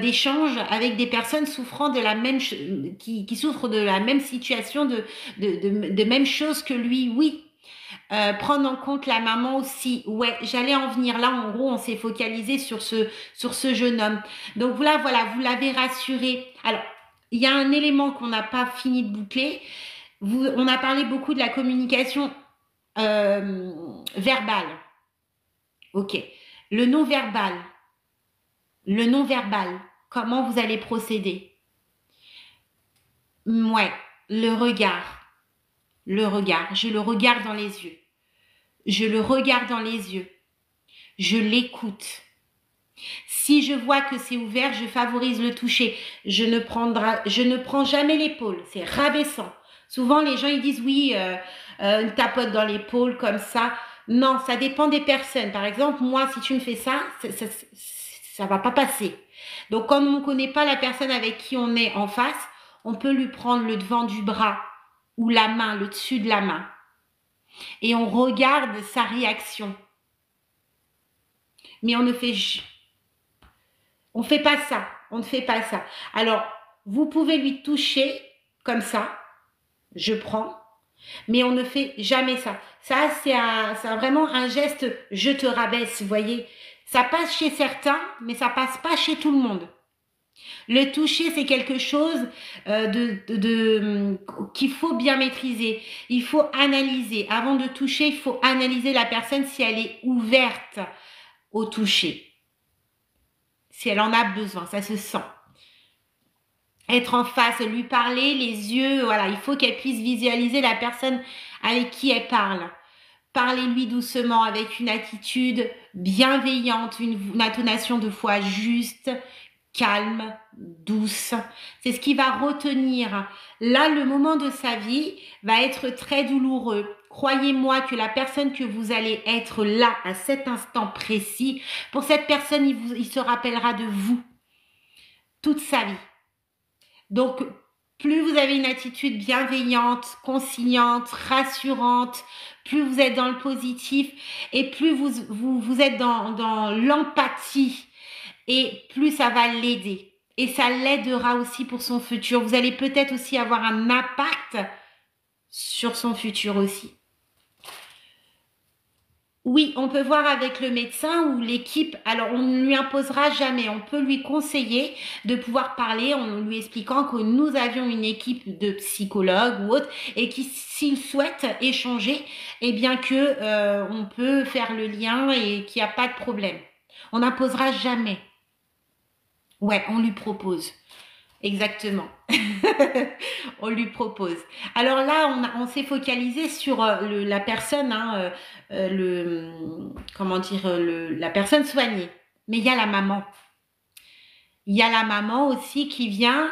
d'échange avec des personnes souffrant de la même... qui souffrent de la même situation, de même chose que lui. Oui. Prendre en compte la maman aussi. Ouais, j'allais en venir là. En gros, on s'est focalisé sur ce jeune homme. Donc voilà, vous l'avez rassuré. Alors, il y a un élément qu'on n'a pas fini de boucler. On a parlé beaucoup de la communication verbale. Ok. Le non-verbal. Comment vous allez procéder? Ouais, le regard. Je le regarde dans les yeux. Je l'écoute. Si je vois que c'est ouvert, je favorise le toucher. Je ne prends jamais l'épaule. C'est rabaissant. Souvent, les gens, ils disent oui, une tapote dans l'épaule comme ça. Non, ça dépend des personnes. Par exemple, moi, si tu me fais ça, ça va pas passer. Donc, comme on ne connaît pas la personne avec qui on est en face, on peut lui prendre le devant du bras ou la main, le dessus de la main. Et on regarde sa réaction. Mais on ne fait pas ça. On ne fait pas ça. Alors, vous pouvez lui toucher comme ça. Je prends. Mais on ne fait jamais ça. Ça, c'est vraiment un geste, je te rabaisse, vous voyez. Ça passe chez certains, mais ça passe pas chez tout le monde. Le toucher, c'est quelque chose qu'il faut bien maîtriser. Il faut analyser. Avant de toucher, il faut analyser la personne si elle est ouverte au toucher. Si elle en a besoin, ça se sent. Être en face, lui parler, les yeux, voilà, il faut qu'elle puisse visualiser la personne avec qui elle parle. Parlez-lui doucement avec une attitude bienveillante, une intonation de voix juste, calme, douce. C'est ce qui va retenir. Là, le moment de sa vie va être très douloureux. Croyez-moi que la personne que vous allez être là, à cet instant précis, pour cette personne, il se rappellera de vous toute sa vie. Donc, plus vous avez une attitude bienveillante, conciliante, rassurante, plus vous êtes dans le positif et plus vous êtes dans l'empathie et plus ça va l'aider. Et ça l'aidera aussi pour son futur. Vous allez peut-être aussi avoir un impact sur son futur aussi. Oui, on peut voir avec le médecin ou l'équipe. Alors, on ne lui imposera jamais. On peut lui conseiller de pouvoir parler en lui expliquant que nous avions une équipe de psychologues ou autres et qui, s'il souhaite échanger, eh bien que on peut faire le lien et qu'il n'y a pas de problème. On n'imposera jamais. Ouais, on lui propose. Exactement. On lui propose. Alors là, on s'est focalisé sur la personne, hein, comment dire, la personne soignée. Mais il y a la maman. Il y a la maman aussi qui vient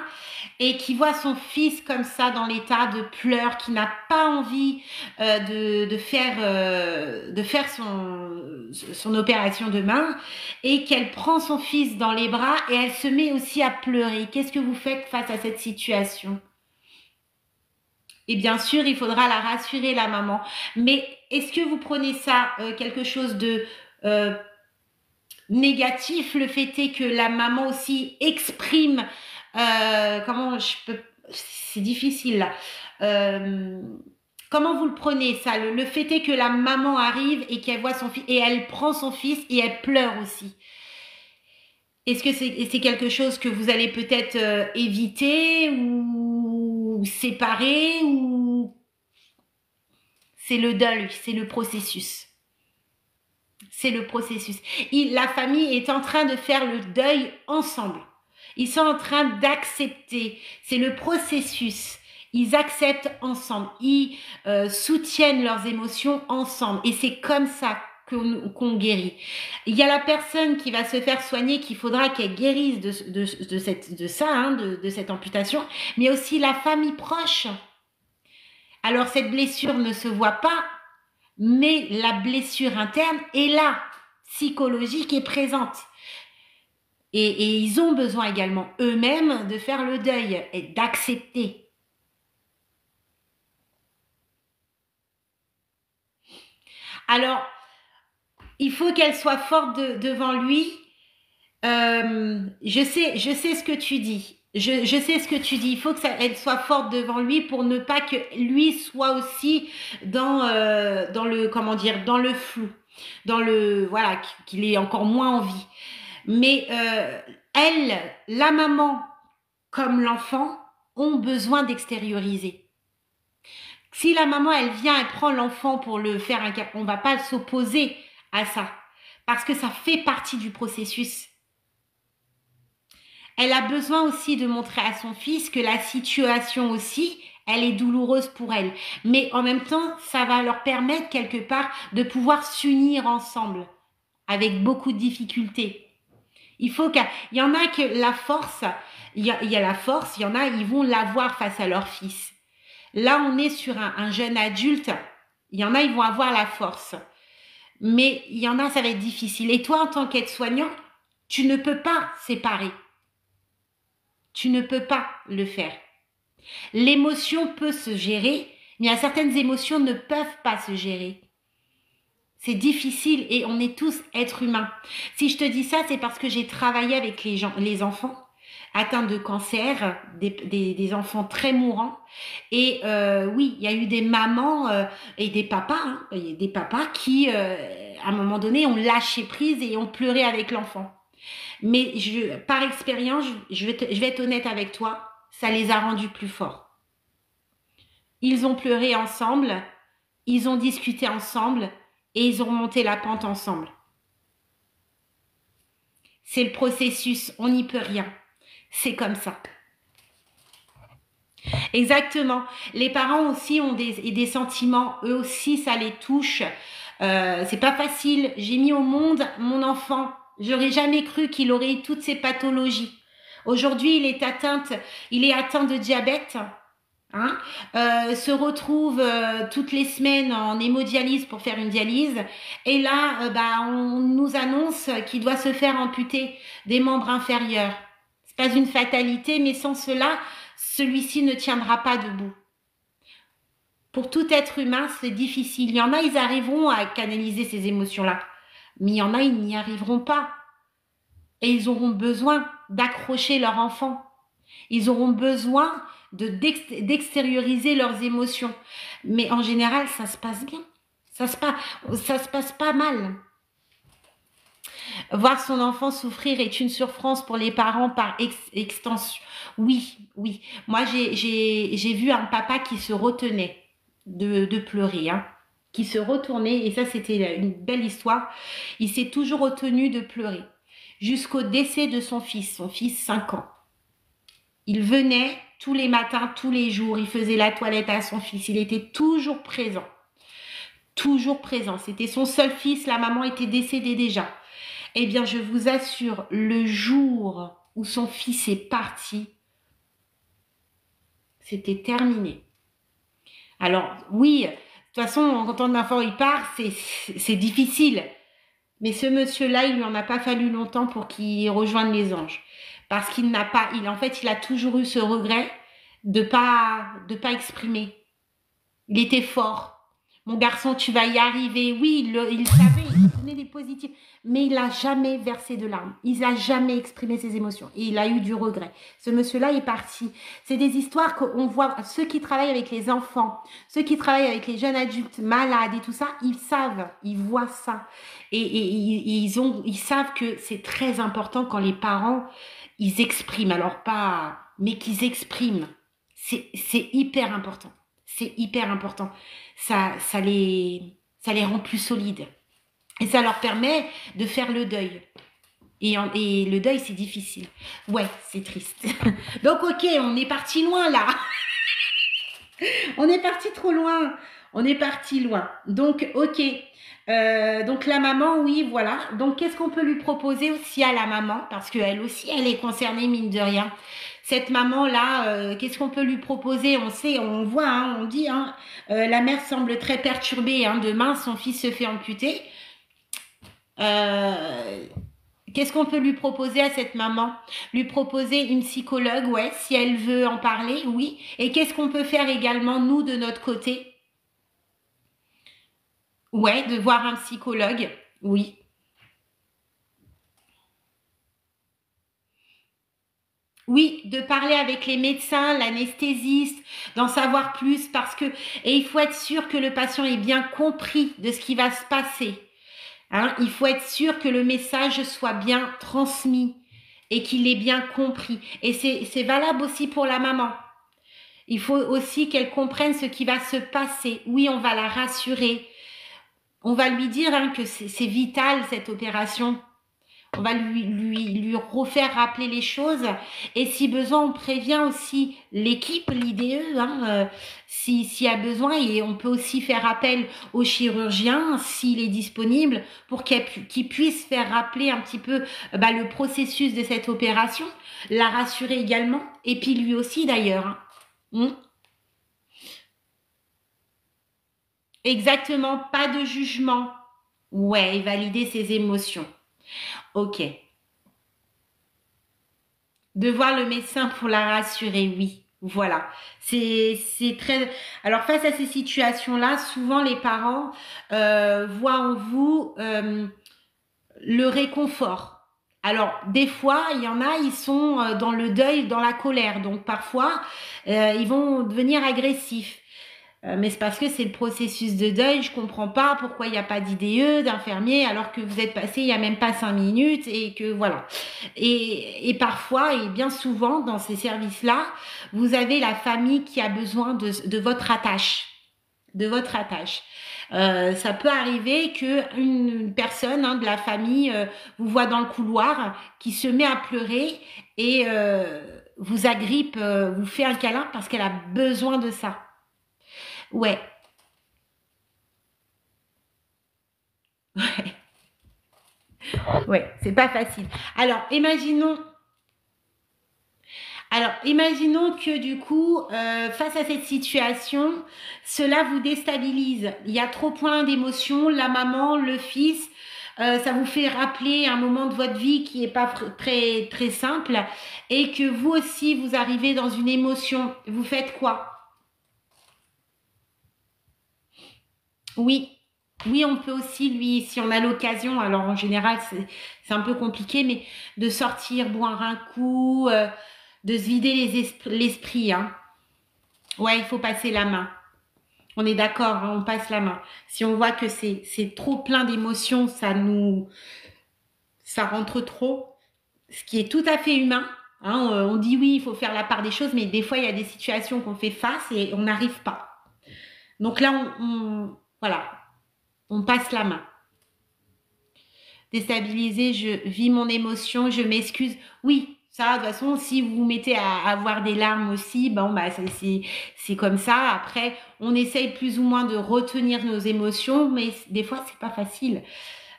et qui voit son fils comme ça dans l'état de pleurs, qui n'a pas envie de faire son opération demain et qu'elle prend son fils dans les bras et elle se met aussi à pleurer. Qu'est-ce que vous faites face à cette situation? Et bien sûr, il faudra la rassurer, la maman. Mais est-ce que vous prenez ça quelque chose de négatif? Le fait est que la maman aussi exprime c'est difficile là. Comment vous le prenez ça? Le fait est que la maman arrive et qu'elle voit son fils et elle prend son fils et elle pleure aussi. Est-ce que c'est quelque chose que vous allez peut-être éviter ou séparer ou c'est le deuil, c'est le processus? C'est le processus. La famille est en train de faire le deuil ensemble. Ils sont en train d'accepter. C'est le processus. Ils acceptent ensemble. Ils soutiennent leurs émotions ensemble. Et c'est comme ça qu'on guérit. Il y a la personne qui va se faire soigner, qu'il faudra qu'elle guérisse de cette amputation, mais aussi la famille proche. Alors cette blessure ne se voit pas, mais la blessure interne est là, psychologique et présente. Et ils ont besoin également eux-mêmes de faire le deuil et d'accepter. Alors, il faut qu'elle soit forte devant lui. Je sais ce que tu dis. Je sais ce que tu dis. Il faut qu'elle soit forte devant lui pour ne pas que lui soit aussi dans le flou, voilà, qu'il ait encore moins envie. Mais la maman comme l'enfant ont besoin d'extérioriser. Si la maman, elle vient, elle prend l'enfant pour le faire on va pas s'opposer à ça parce que ça fait partie du processus. Elle a besoin aussi de montrer à son fils que la situation aussi, elle est douloureuse pour elle. Mais en même temps, ça va leur permettre quelque part de pouvoir s'unir ensemble avec beaucoup de difficultés. Il y en a que la force, il y a la force, il y en a, ils vont l'avoir face à leur fils. Là, on est sur un jeune adulte, il y en a, ils vont avoir la force. Mais il y en a, ça va être difficile. Et toi, en tant qu'aide-soignant, tu ne peux pas séparer. Tu ne peux pas le faire. L'émotion peut se gérer, mais il y a certaines émotions ne peuvent pas se gérer. C'est difficile et on est tous êtres humains. Si je te dis ça, c'est parce que j'ai travaillé avec les enfants atteints de cancer, des enfants très mourants. Et oui, il y a eu des mamans et des papas, hein, des papas qui, à un moment donné, ont lâché prise et ont pleuré avec l'enfant. Mais par expérience, je vais être honnête avec toi, ça les a rendus plus forts. Ils ont pleuré ensemble, ils ont discuté ensemble et ils ont remonté la pente ensemble. C'est le processus, on n'y peut rien. C'est comme ça. Exactement. Les parents aussi ont des sentiments, eux aussi ça les touche. C'est pas facile. J'ai mis au monde mon enfant. J'aurais jamais cru qu'il aurait eu toutes ces pathologies. Aujourd'hui, il est atteint de diabète. Hein, se retrouve toutes les semaines en hémodialyse pour faire une dialyse. Et là, on nous annonce qu'il doit se faire amputer des membres inférieurs. C'est pas une fatalité, mais sans cela, celui-ci ne tiendra pas debout. Pour tout être humain, c'est difficile. Il y en a, ils arriveront à canaliser ces émotions-là. Mais il y en a, ils n'y arriveront pas. Et ils auront besoin d'accrocher leur enfant. Ils auront besoin d'extérioriser leurs émotions. Mais en général, ça se passe bien. Ça se passe pas mal. Voir son enfant souffrir est une souffrance pour les parents par extension. Oui, oui. Moi, j'ai vu un papa qui se retenait de pleurer, hein, qui se retournait, et ça, c'était une belle histoire. Il s'est toujours retenu de pleurer jusqu'au décès de son fils 5 ans. Il venait tous les matins, tous les jours, il faisait la toilette à son fils, il était toujours présent. Toujours présent. C'était son seul fils, la maman était décédée déjà. Eh bien, je vous assure, le jour où son fils est parti, c'était terminé. Alors, oui, de toute façon, quand un enfant il part, c'est difficile. Mais ce monsieur-là, il lui en a pas fallu longtemps pour qu'il rejoigne les anges. Parce qu'il n'a pas, en fait, il a toujours eu ce regret de pas exprimer. Il était fort. Mon garçon, tu vas y arriver. Oui, il savait, il donnait des positifs. Mais il n'a jamais versé de larmes. Il n'a jamais exprimé ses émotions. Et il a eu du regret. Ce monsieur-là est parti. C'est des histoires qu'on voit. Ceux qui travaillent avec les enfants, ceux qui travaillent avec les jeunes adultes malades et tout ça, ils savent, ils voient ça. Et ils savent que c'est très important quand les parents, ils expriment. Alors pas, mais qu'ils expriment. C'est hyper important. C'est hyper important. Ça les rend plus solides. Et ça leur permet de faire le deuil. Et le deuil, c'est difficile. Ouais, c'est triste. Donc, ok, on est parti loin, là. On est parti trop loin. On est parti loin. Donc, ok. Donc, la maman, oui, voilà. Donc, qu'est-ce qu'on peut lui proposer aussi à la maman? Parce qu'elle aussi, elle est concernée, mine de rien. Cette maman-là, qu'est-ce qu'on peut lui proposer? On sait, on voit, hein, on dit, hein, la mère semble très perturbée. Hein, demain, son fils se fait amputer. Qu'est-ce qu'on peut lui proposer à cette maman? Lui proposer une psychologue, ouais, si elle veut en parler, oui. Et qu'est-ce qu'on peut faire également, nous, de notre côté? Ouais, de voir un psychologue, oui. Oui, de parler avec les médecins, l'anesthésiste, d'en savoir plus parce que, et il faut être sûr que le patient ait bien compris de ce qui va se passer. Hein, il faut être sûr que le message soit bien transmis et qu'il ait bien compris. Et c'est valable aussi pour la maman. Il faut aussi qu'elle comprenne ce qui va se passer. Oui, on va la rassurer. On va lui dire hein, que c'est vital cette opération. On va lui refaire rappeler les choses. Et si besoin, on prévient aussi l'équipe, l'IDE, hein, s'il y a besoin. Et on peut aussi faire appel au chirurgien, s'il est disponible, pour qu'il puisse faire rappeler un petit peu le processus de cette opération, la rassurer également, et puis lui aussi d'ailleurs. Hein. Exactement, pas de jugement. Ouais, et valider ses émotions. Ok. De voir le médecin pour la rassurer, oui. Voilà. C'est très... Alors, face à ces situations-là, souvent les parents voient en vous le réconfort. Alors, des fois, il y en a, ils sont dans le deuil, dans la colère. Donc, parfois, ils vont devenir agressifs. Mais c'est parce que c'est le processus de deuil. Je comprends pas pourquoi il n'y a pas d'IDE, d'infirmier, alors que vous êtes passé il y a même pas 5 minutes et que voilà. Et parfois, et bien souvent, dans ces services-là, vous avez la famille qui a besoin de votre attache. De votre attache. Ça peut arriver que une personne de la famille vous voit dans le couloir, qui se met à pleurer et vous agrippe, vous fait un câlin parce qu'elle a besoin de ça. Ouais, ouais, ouais, c'est pas facile. Alors imaginons que du coup, face à cette situation, cela vous déstabilise. Il y a trop plein d'émotions, la maman, le fils, ça vous fait rappeler un moment de votre vie qui est pas très très simple et que vous aussi vous arrivez dans une émotion. Vous faites quoi? Oui. Oui, on peut aussi, lui, si on a l'occasion, alors en général c'est un peu compliqué, mais de sortir, boire un coup, de se vider l'esprit, hein. Ouais, il faut passer la main. On est d'accord, hein, on passe la main. Si on voit que c'est trop plein d'émotions, ça rentre trop, ce qui est tout à fait humain. Hein, on dit oui, il faut faire la part des choses, mais des fois il y a des situations qu'on fait face et on n'arrive pas. Donc là, voilà, on passe la main. Déstabilisé, je vis mon émotion, je m'excuse. Oui, ça, de toute façon, si vous vous mettez à avoir des larmes aussi, bon, bah, c'est comme ça. Après, on essaye plus ou moins de retenir nos émotions, mais des fois, c'est pas facile.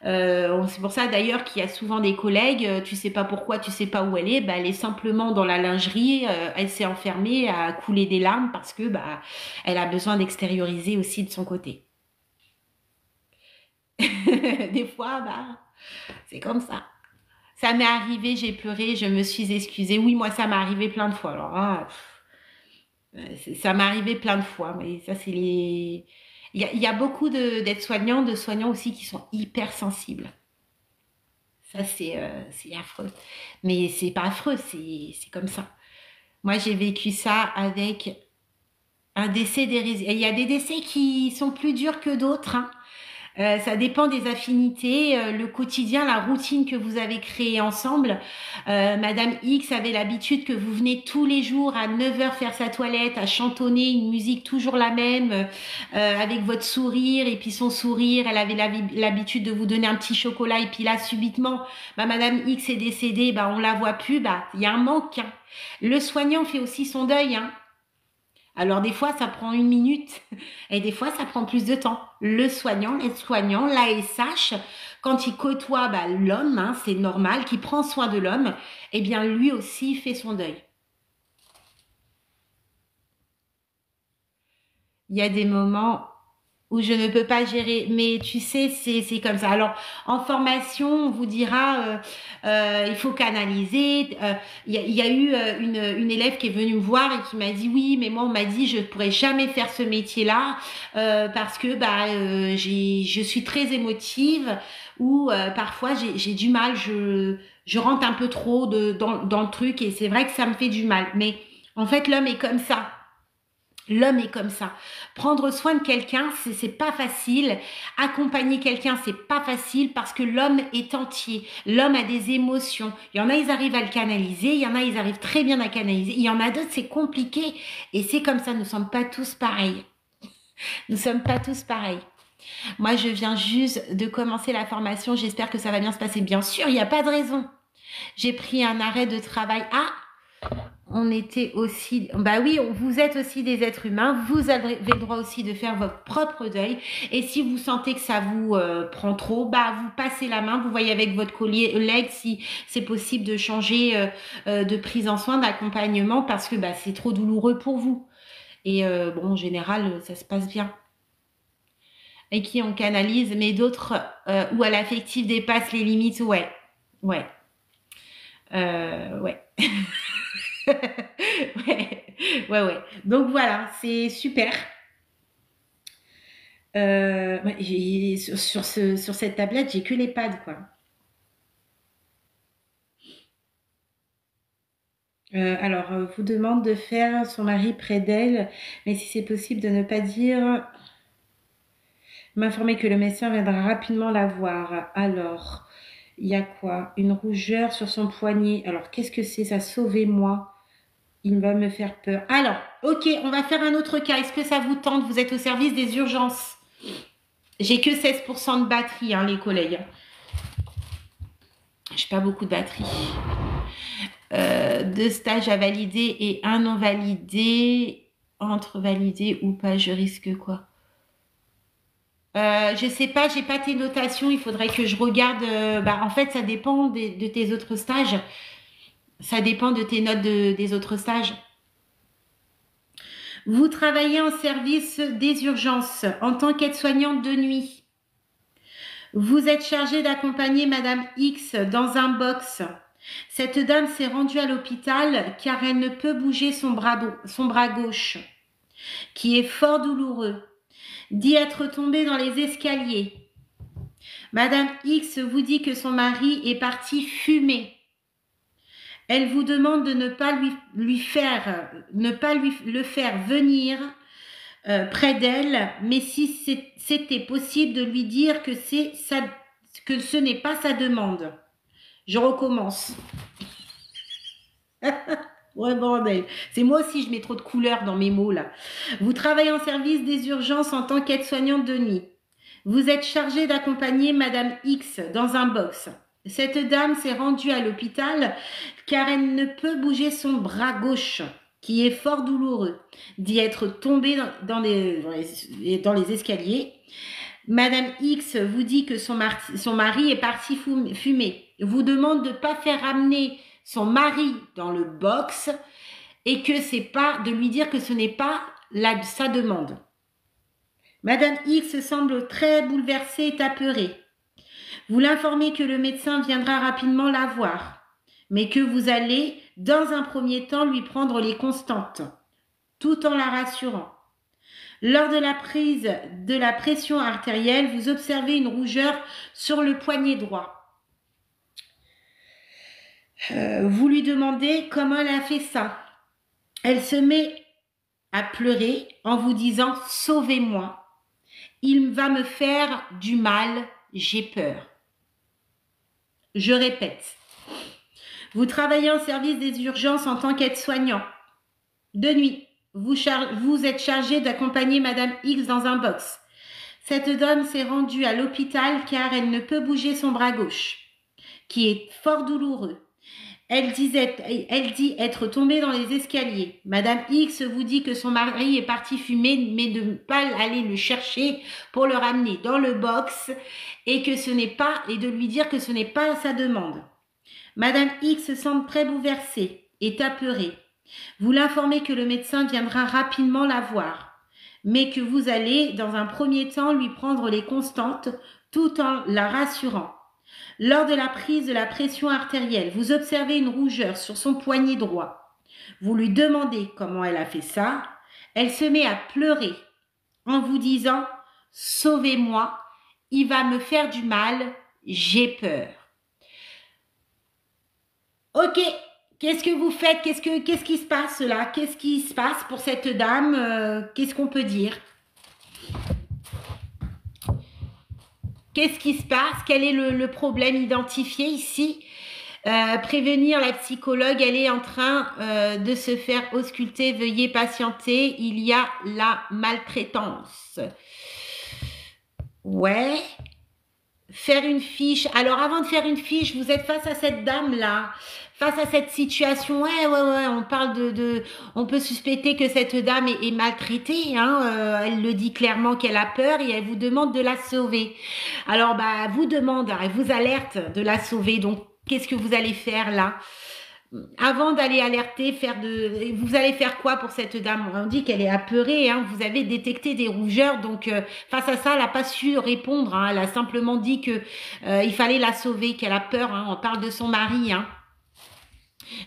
C'est pour ça d'ailleurs qu'il y a souvent des collègues, tu sais pas pourquoi, tu sais pas où elle est, bah, elle est simplement dans la lingerie, elle s'est enfermée à couler des larmes parce que bah, elle a besoin d'extérioriser aussi de son côté. Des fois, bah, c'est comme ça. Ça m'est arrivé, j'ai pleuré, je me suis excusée. Oui, moi, ça m'est arrivé plein de fois. Alors, hein, ça m'est arrivé plein de fois. Mais ça, c'est les. Il y a beaucoup d'aides-soignants, de soignants aussi qui sont hyper sensibles. Ça, c'est affreux. Mais c'est pas affreux, c'est comme ça. Moi, j'ai vécu ça avec un décès des. Il y a des décès qui sont plus durs que d'autres, hein. Ça dépend des affinités, le quotidien, la routine que vous avez créée ensemble. Madame X avait l'habitude que vous venez tous les jours à 9 heures faire sa toilette, à chantonner une musique toujours la même, avec votre sourire et puis son sourire. Elle avait l'habitude de vous donner un petit chocolat et puis là, subitement, bah, Madame X est décédée, bah, on la voit plus, bah, il y a un manque, hein. Le soignant fait aussi son deuil, hein. Alors des fois, ça prend 1 minute et des fois, ça prend plus de temps. Le soignant, l'aide-soignant, l'ASH, quand il côtoie bah, l'homme, hein, c'est normal, qu'il prend soin de l'homme, eh bien lui aussi fait son deuil. Il y a des moments où je ne peux pas gérer, mais tu sais, c'est comme ça. Alors, en formation, on vous dira, il faut canaliser. Il y a eu une élève qui est venue me voir et qui m'a dit, oui, mais moi, on m'a dit, je ne pourrais jamais faire ce métier-là parce que bah, je suis très émotive ou parfois j'ai du mal, je rentre un peu trop dans le truc et c'est vrai que ça me fait du mal. Mais en fait, l'homme est comme ça. L'homme est comme ça. Prendre soin de quelqu'un, c'est pas facile. Accompagner quelqu'un, c'est pas facile parce que l'homme est entier. L'homme a des émotions. Il y en a, ils arrivent à le canaliser. Il y en a, ils arrivent très bien à canaliser. Il y en a d'autres, c'est compliqué. Et c'est comme ça. Nous sommes pas tous pareils. Nous sommes pas tous pareils. Moi, je viens juste de commencer la formation. J'espère que ça va bien se passer. Bien sûr, il n'y a pas de raison. J'ai pris un arrêt de travail. Ah, on était aussi, bah oui, vous êtes aussi des êtres humains, vous avez le droit aussi de faire votre propre deuil. Et si vous sentez que ça vous prend trop, bah vous passez la main, vous voyez avec votre collègue si c'est possible de changer de prise en soin, d'accompagnement, parce que bah c'est trop douloureux pour vous. Et bon, en général, ça se passe bien. Et qui on canalise, mais d'autres où à l'affectif dépasse les limites, ouais, ouais, ouais. Ouais, ouais, ouais. Donc voilà, c'est super. Ouais, sur, cette tablette, j'ai que les pads, quoi. Ouais, ouais, ouais. Donc voilà, c'est super. Ouais, sur, sur cette tablette, j'ai que les pads, quoi. Ouais, ouais, ouais. Donc voilà, c'est super. Ouais, sur, sur cette tablette, j'ai que les pads, quoi. Ouais, ouais, ouais. Donc voilà, c'est super. Ouais, ouais, ouais. Donc voilà, c'est super. Ouais, ouais, ouais. Donc voilà, c'est super. Ouais, ouais, ouais. Donc voilà, c'est super. Ouais, ouais, ouais. Vous demande de faire son mari près d'elle, mais si c'est possible de ne pas dire, m'informer que le médecin viendra rapidement la voir. Alors, il y a quoi? Une rougeur sur son poignet. Alors, qu'est-ce que c'est ça? Sauvez-moi. Il va me faire peur. Alors, ok, on va faire un autre cas. Est-ce que ça vous tente? Vous êtes au service des urgences. J'ai que 16% de batterie, hein, les collègues. J'ai pas beaucoup de batterie. 2 stages à valider et un non validé. Entre validé ou pas, je risque quoi? Je sais pas, j'ai pas tes notations. Il faudrait que je regarde. En fait, ça dépend de tes autres stages. Ça dépend de tes notes des autres stages. Vous travaillez en service des urgences en tant qu'aide-soignante de nuit. Vous êtes chargé d'accompagner Madame X dans un box. Cette dame s'est rendue à l'hôpital car elle ne peut bouger son bras gauche, qui est fort douloureux. Dit être tombée dans les escaliers. Madame X vous dit que son mari est parti fumer. Elle vous demande de ne pas le faire venir près d'elle, mais si c'était possible de lui dire que ce n'est pas sa demande. Je recommence. Ouais, bordel. C'est moi aussi, je mets trop de couleurs dans mes mots là. Vous travaillez en service des urgences en tant qu'aide-soignante de nuit. Vous êtes chargé d'accompagner Madame X dans un box. Cette dame s'est rendue à l'hôpital car elle ne peut bouger son bras gauche, qui est fort douloureux, d'y être tombée dans les escaliers. Madame X vous dit que son mari est parti fumer. Vous demande de ne pas faire ramener son mari dans le box et que c'est pas de lui dire que ce n'est pas sa demande. Madame X semble très bouleversée et apeurée. Vous l'informez que le médecin viendra rapidement la voir, mais que vous allez, dans un premier temps, lui prendre les constantes, tout en la rassurant. Lors de la prise de la pression artérielle, vous observez une rougeur sur le poignet droit. Vous lui demandez comment elle a fait ça. Elle se met à pleurer en vous disant « Sauvez-moi, il va me faire du mal, j'ai peur ». Je répète, vous travaillez en service des urgences en tant qu'aide-soignant. De nuit, vous êtes chargé d'accompagner Madame X dans un box. Cette dame s'est rendue à l'hôpital car elle ne peut bouger son bras gauche, qui est fort douloureux. Elle dit être tombée dans les escaliers. Madame X vous dit que son mari est parti fumer, mais de ne pas aller le chercher pour le ramener dans le box et de lui dire que ce n'est pas sa demande. Madame X semble très bouleversée et apeurée. Vous l'informez que le médecin viendra rapidement la voir, mais que vous allez, dans un premier temps, lui prendre les constantes tout en la rassurant. Lors de la prise de la pression artérielle, vous observez une rougeur sur son poignet droit. Vous lui demandez comment elle a fait ça. Elle se met à pleurer en vous disant « Sauvez-moi, il va me faire du mal, j'ai peur ». Ok, qu'est-ce que vous faites? Qu'est-ce qui se passe là? Qu'est-ce qui se passe pour cette dame? Qu'est-ce qu'on peut dire? Qu'est-ce qui se passe? Quel est le problème identifié ici? Prévenir la psychologue, elle est en train de se faire ausculter. Veuillez patienter, il y a la maltraitance. Ouais. Faire une fiche. Alors, avant de faire une fiche, vous êtes face à cette dame-là, face à cette situation. Ouais, on parle on peut suspecter que cette dame est maltraitée. Hein, elle le dit clairement qu'elle a peur et elle vous demande de la sauver. Alors, vous demande, elle vous alerte de la sauver. Donc, qu'est-ce que vous allez faire là? Avant d'aller alerter, vous allez faire quoi pour cette dame? On dit qu'elle est apeurée, hein, vous avez détecté des rougeurs, donc face à ça, elle n'a pas su répondre, hein, elle a simplement dit que il fallait la sauver, qu'elle a peur, hein, on parle de son mari. Hein.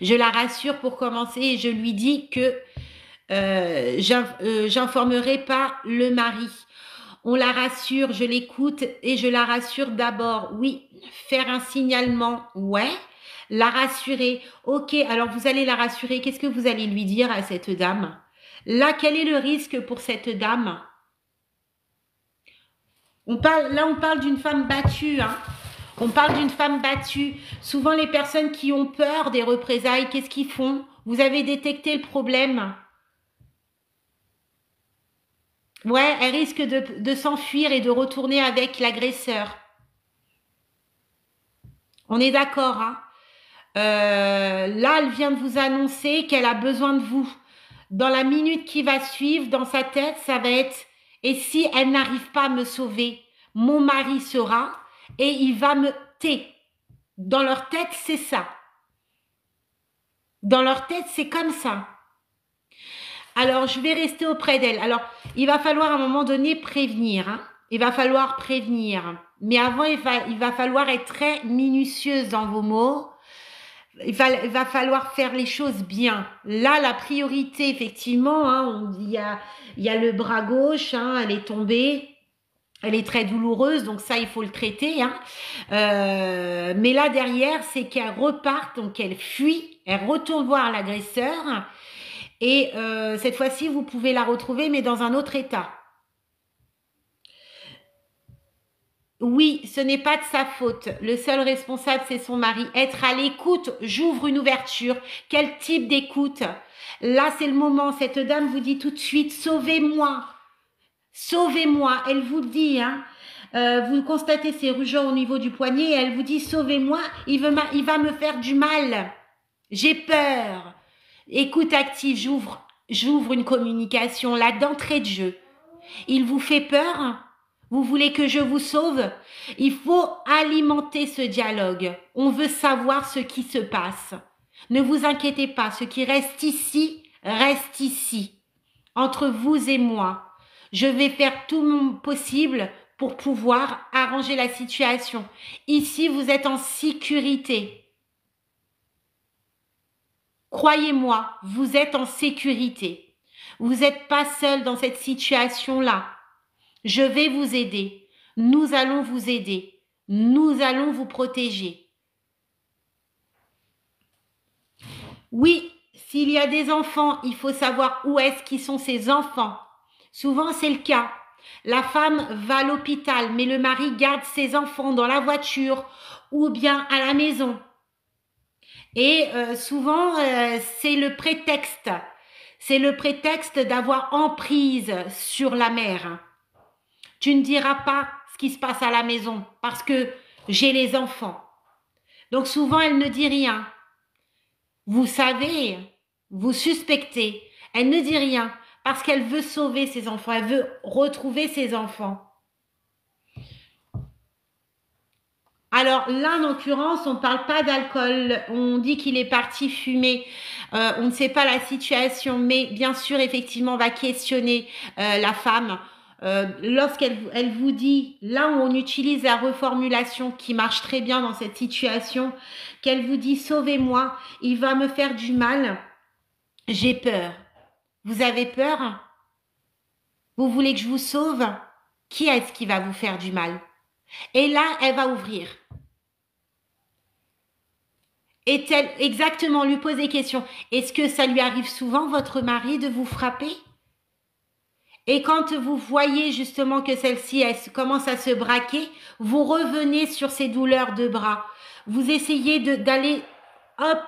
Je la rassure pour commencer et je lui dis que j'informerai pas le mari. On la rassure, je l'écoute et je la rassure d'abord. Oui, faire un signalement, ouais. La rassurer. Ok, alors vous allez la rassurer. Qu'est-ce que vous allez lui dire à cette dame? Là, quel est le risque pour cette dame? On parle d'une femme battue, hein. On parle d'une femme battue. Souvent, les personnes qui ont peur des représailles, qu'est-ce qu'ils font? Vous avez détecté le problème. Ouais, elle risque de s'enfuir et de retourner avec l'agresseur. On est d'accord, hein? Là, elle vient de vous annoncer qu'elle a besoin de vous. Dans la minute qui va suivre, dans sa tête, ça va être « Et si elle n'arrive pas à me sauver, mon mari sera et il va me t. » Dans leur tête, c'est ça. Dans leur tête, c'est comme ça. Alors, je vais rester auprès d'elle. Alors, il va falloir à un moment donné prévenir. Hein. Il va falloir prévenir. Mais avant, il va falloir être très minutieuse dans vos mots. Il va falloir faire les choses bien. Là, la priorité, effectivement, hein, il y a le bras gauche, hein, elle est tombée. Elle est très douloureuse, donc ça, il faut le traiter. Hein. Mais là, derrière, c'est qu'elle repart, donc elle fuit, elle retourne voir l'agresseur. Et cette fois-ci, vous pouvez la retrouver, mais dans un autre état. Oui, ce n'est pas de sa faute. Le seul responsable, c'est son mari. Être à l'écoute, j'ouvre une ouverture. Quel type d'écoute? Là, c'est le moment. Cette dame vous dit tout de suite, sauvez-moi. Sauvez-moi. Elle vous dit, hein, vous constatez ses rougeurs au niveau du poignet et elle vous dit, sauvez-moi, il va me faire du mal. J'ai peur. Écoute active, j'ouvre une communication là d'entrée de jeu. Il vous fait peur? Vous voulez que je vous sauve? Il faut alimenter ce dialogue. On veut savoir ce qui se passe. Ne vous inquiétez pas, ce qui reste ici, entre vous et moi. Je vais faire tout mon possible pour pouvoir arranger la situation. Ici, vous êtes en sécurité. Croyez-moi, vous êtes en sécurité. Vous n'êtes pas seul dans cette situation-là. Je vais vous aider. Nous allons vous aider. Nous allons vous protéger. Oui, s'il y a des enfants, il faut savoir où est-ce qu'ils sont ces enfants. Souvent, c'est le cas. La femme va à l'hôpital, mais le mari garde ses enfants dans la voiture ou bien à la maison. Et souvent, c'est le prétexte. C'est le prétexte d'avoir emprise sur la mère. Tu ne diras pas ce qui se passe à la maison parce que j'ai les enfants. Donc souvent, elle ne dit rien. Vous savez, vous suspectez. Elle ne dit rien parce qu'elle veut sauver ses enfants. Elle veut retrouver ses enfants. Alors là, en l'occurrence, on ne parle pas d'alcool. On dit qu'il est parti fumer. On ne sait pas la situation. Mais bien sûr, effectivement, on va questionner la femme. Lorsqu'elle vous dit, là où on utilise la reformulation qui marche très bien dans cette situation, qu'elle vous dit « Sauvez-moi, il va me faire du mal, j'ai peur ». Vous avez peur? Vous voulez que je vous sauve? Qui est-ce qui va vous faire du mal? Et là, elle va ouvrir. Est-elle exactement lui poser question? Est-ce que ça lui arrive souvent, votre mari, de vous frapper? Et quand vous voyez justement que celle-ci commence à se braquer, vous revenez sur ces douleurs de bras. Vous essayez d'aller hop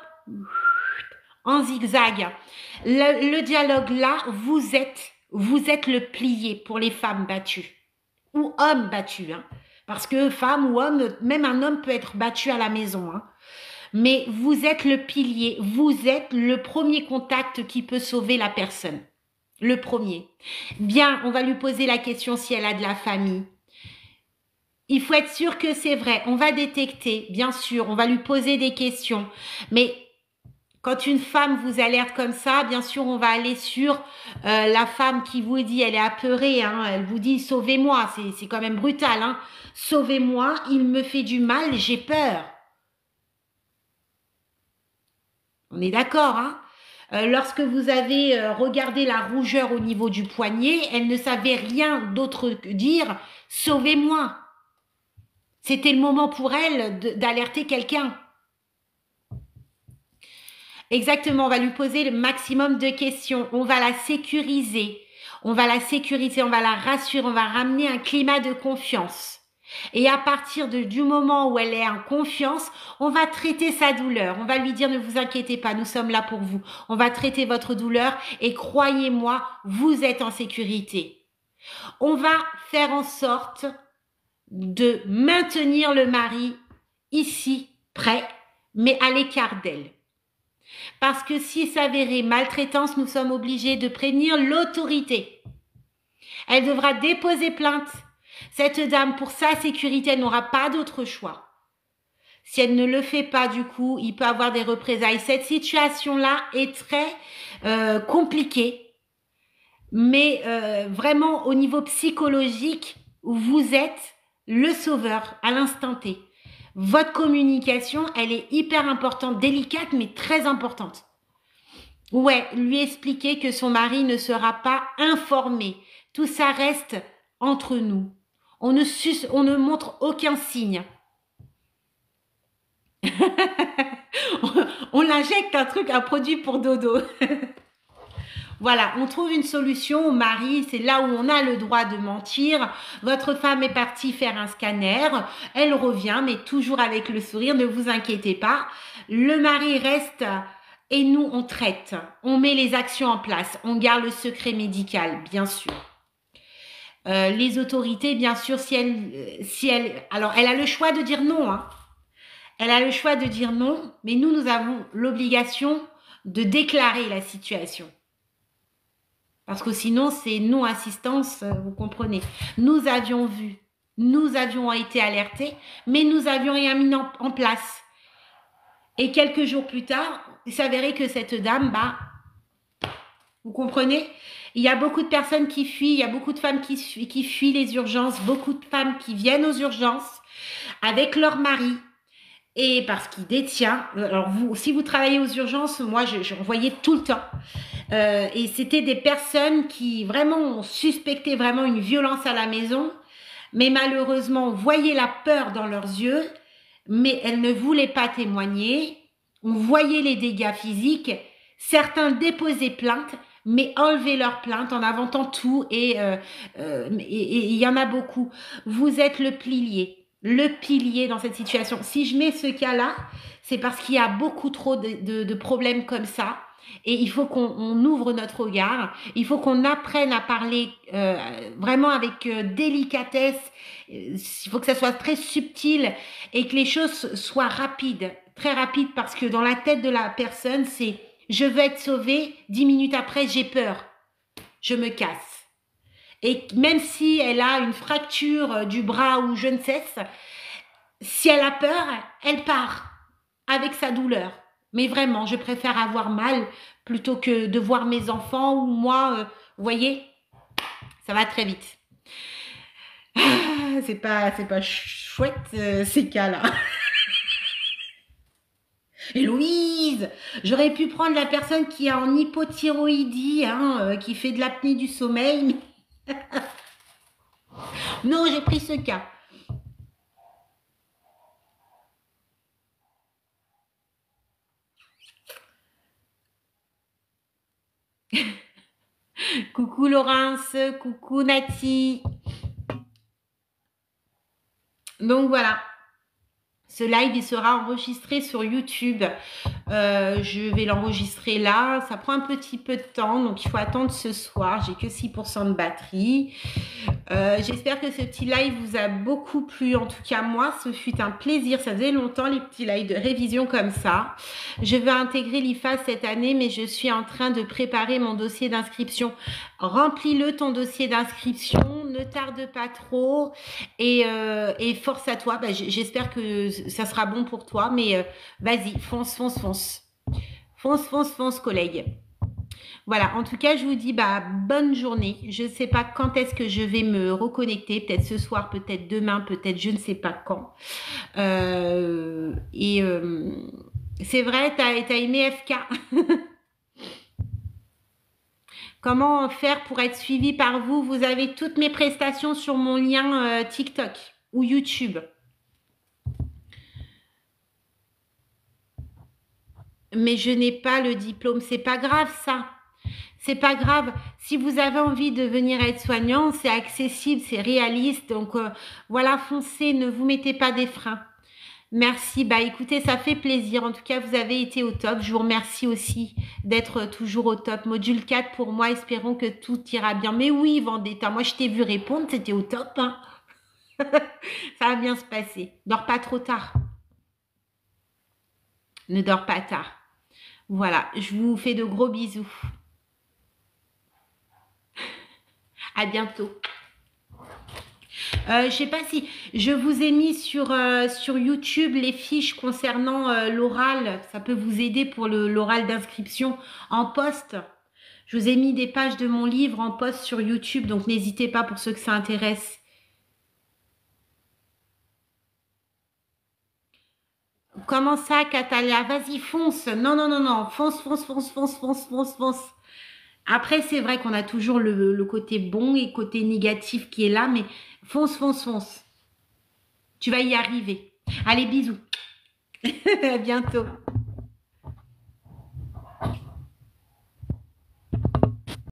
en zigzag. Le dialogue là, vous êtes le plié pour les femmes battues ou hommes battus. Hein. Parce que femme ou homme, même un homme peut être battu à la maison. Hein. Mais vous êtes le pilier, vous êtes le premier contact qui peut sauver la personne. Le premier. Bien, on va lui poser la question si elle a de la famille. Il faut être sûr que c'est vrai. On va détecter, bien sûr, on va lui poser des questions. Mais quand une femme vous alerte comme ça, bien sûr, on va aller sur la femme qui vous dit, elle est apeurée, hein, elle vous dit, sauvez-moi, c'est quand même brutal. Hein. Sauvez-moi, il me fait du mal, j'ai peur. On est d'accord, hein? Lorsque vous avez regardé la rougeur au niveau du poignet, elle ne savait rien d'autre que dire « Sauvez-moi ». C'était le moment pour elle d'alerter quelqu'un. Exactement, on va lui poser le maximum de questions. On va la sécuriser. On va la sécuriser, on va la rassurer, on va ramener un climat de confiance. Et à partir du moment où elle est en confiance, on va traiter sa douleur. On va lui dire, ne vous inquiétez pas, nous sommes là pour vous. On va traiter votre douleur et croyez-moi, vous êtes en sécurité. On va faire en sorte de maintenir le mari ici, prêt, mais à l'écart d'elle. Parce que s'il s'avérait maltraitance, nous sommes obligés de prévenir l'autorité. Elle devra déposer plainte. Cette dame, pour sa sécurité, elle n'aura pas d'autre choix. Si elle ne le fait pas, du coup, il peut avoir des représailles. Cette situation-là est très compliquée. Mais vraiment, au niveau psychologique, vous êtes le sauveur à l'instant T. Votre communication, elle est hyper importante, délicate, mais très importante. Ouais, lui expliquer que son mari ne sera pas informé. Tout ça reste entre nous. On ne montre aucun signe. On l'injecte un produit pour dodo. Voilà, on trouve une solution au mari, c'est là où on a le droit de mentir. Votre femme est partie faire un scanner, elle revient, mais toujours avec le sourire, ne vous inquiétez pas. Le mari reste et nous, on traite, on met les actions en place, on garde le secret médical, bien sûr. Les autorités, bien sûr, alors elle a le choix de dire non, hein. Elle a le choix de dire non, mais nous avons l'obligation de déclarer la situation. Parce que sinon, c'est non-assistance, vous comprenez. Nous avions vu, nous avions été alertés, mais nous avions rien mis en place. Et quelques jours plus tard, il s'avérait que cette dame, vous comprenez? Il y a beaucoup de personnes qui fuient, il y a beaucoup de femmes qui fuient les urgences, beaucoup de femmes qui viennent aux urgences avec leur mari. Et parce qu'il détient, alors si vous travaillez aux urgences, moi je voyais tout le temps. Et c'était des personnes qui vraiment ont suspecté vraiment une violence à la maison. Mais malheureusement, on voyait la peur dans leurs yeux, mais elles ne voulaient pas témoigner. On voyait les dégâts physiques. Certains déposaient plainte, mais enlevaient leur plainte en inventant tout. Et il y en a beaucoup. Vous êtes le pilier dans cette situation. Si je mets ce cas-là, c'est parce qu'il y a beaucoup trop de problèmes comme ça. Et il faut qu'on ouvre notre regard. Il faut qu'on apprenne à parler vraiment avec délicatesse. Il faut que ça soit très subtil et que les choses soient rapides, très rapides, parce que dans la tête de la personne, c'est « je veux être sauvée », 10 minutes après, j'ai peur, je me casse. Et même si elle a une fracture du bras ou je ne sais, si elle a peur, elle part avec sa douleur. Mais vraiment, je préfère avoir mal plutôt que de voir mes enfants ou moi, vous voyez, ça va très vite. C'est pas chouette ces cas-là. Héloïse, j'aurais pu prendre la personne qui est en hypothyroïdie, qui fait de l'apnée du sommeil. Non, j'ai pris ce cas. Coucou Laurence, coucou Nati. Donc voilà, ce live il sera enregistré sur YouTube. Je vais l'enregistrer là, ça prend un petit peu de temps, donc il faut attendre ce soir. J'ai que 6% de batterie. J'espère que ce petit live vous a beaucoup plu. En tout cas, moi, ce fut un plaisir. Ça faisait longtemps les petits lives de révision comme ça. Je veux intégrer l'IFA cette année, mais je suis en train de préparer mon dossier d'inscription. Remplis-le ton dossier d'inscription, ne tarde pas trop et force à toi. J'espère que ça sera bon pour toi, mais vas-y, fonce, fonce, fonce. Fonce, fonce, fonce, collègue. Voilà, en tout cas, je vous dis bonne journée. Je ne sais pas quand est-ce que je vais me reconnecter. Peut-être ce soir, peut-être demain, peut-être je ne sais pas quand. C'est vrai, t'as aimé FK. Comment faire pour être suivi par vous? Vous avez toutes mes prestations sur mon lien TikTok ou YouTube. mais je n'ai pas le diplôme. C'est pas grave ça. C'est pas grave. Si vous avez envie de venir être soignant, c'est accessible, c'est réaliste. Donc voilà, foncez, ne vous mettez pas des freins. Merci. Bah écoutez, ça fait plaisir. En tout cas, vous avez été au top. Je vous remercie aussi d'être toujours au top. Module 4 pour moi. Espérons que tout ira bien. Mais oui, Vendetta, moi je t'ai vu répondre. C'était au top. Hein. Ça va bien se passer. Dors pas trop tard. Ne dors pas tard. Voilà, je vous fais de gros bisous. À bientôt. Je sais pas si je vous ai mis sur YouTube les fiches concernant l'oral. Ça peut vous aider pour l'oral d'inscription en poste. Je vous ai mis des pages de mon livre en poste sur YouTube, donc n'hésitez pas pour ceux que ça intéresse. Comment ça, Catalia? Vas-y, fonce. Non, non, non, non. Fonce, fonce, fonce, fonce, fonce, fonce, fonce. Après, c'est vrai qu'on a toujours le côté bon et côté négatif qui est là, mais fonce, fonce, fonce. Tu vas y arriver. Allez, bisous. À bientôt.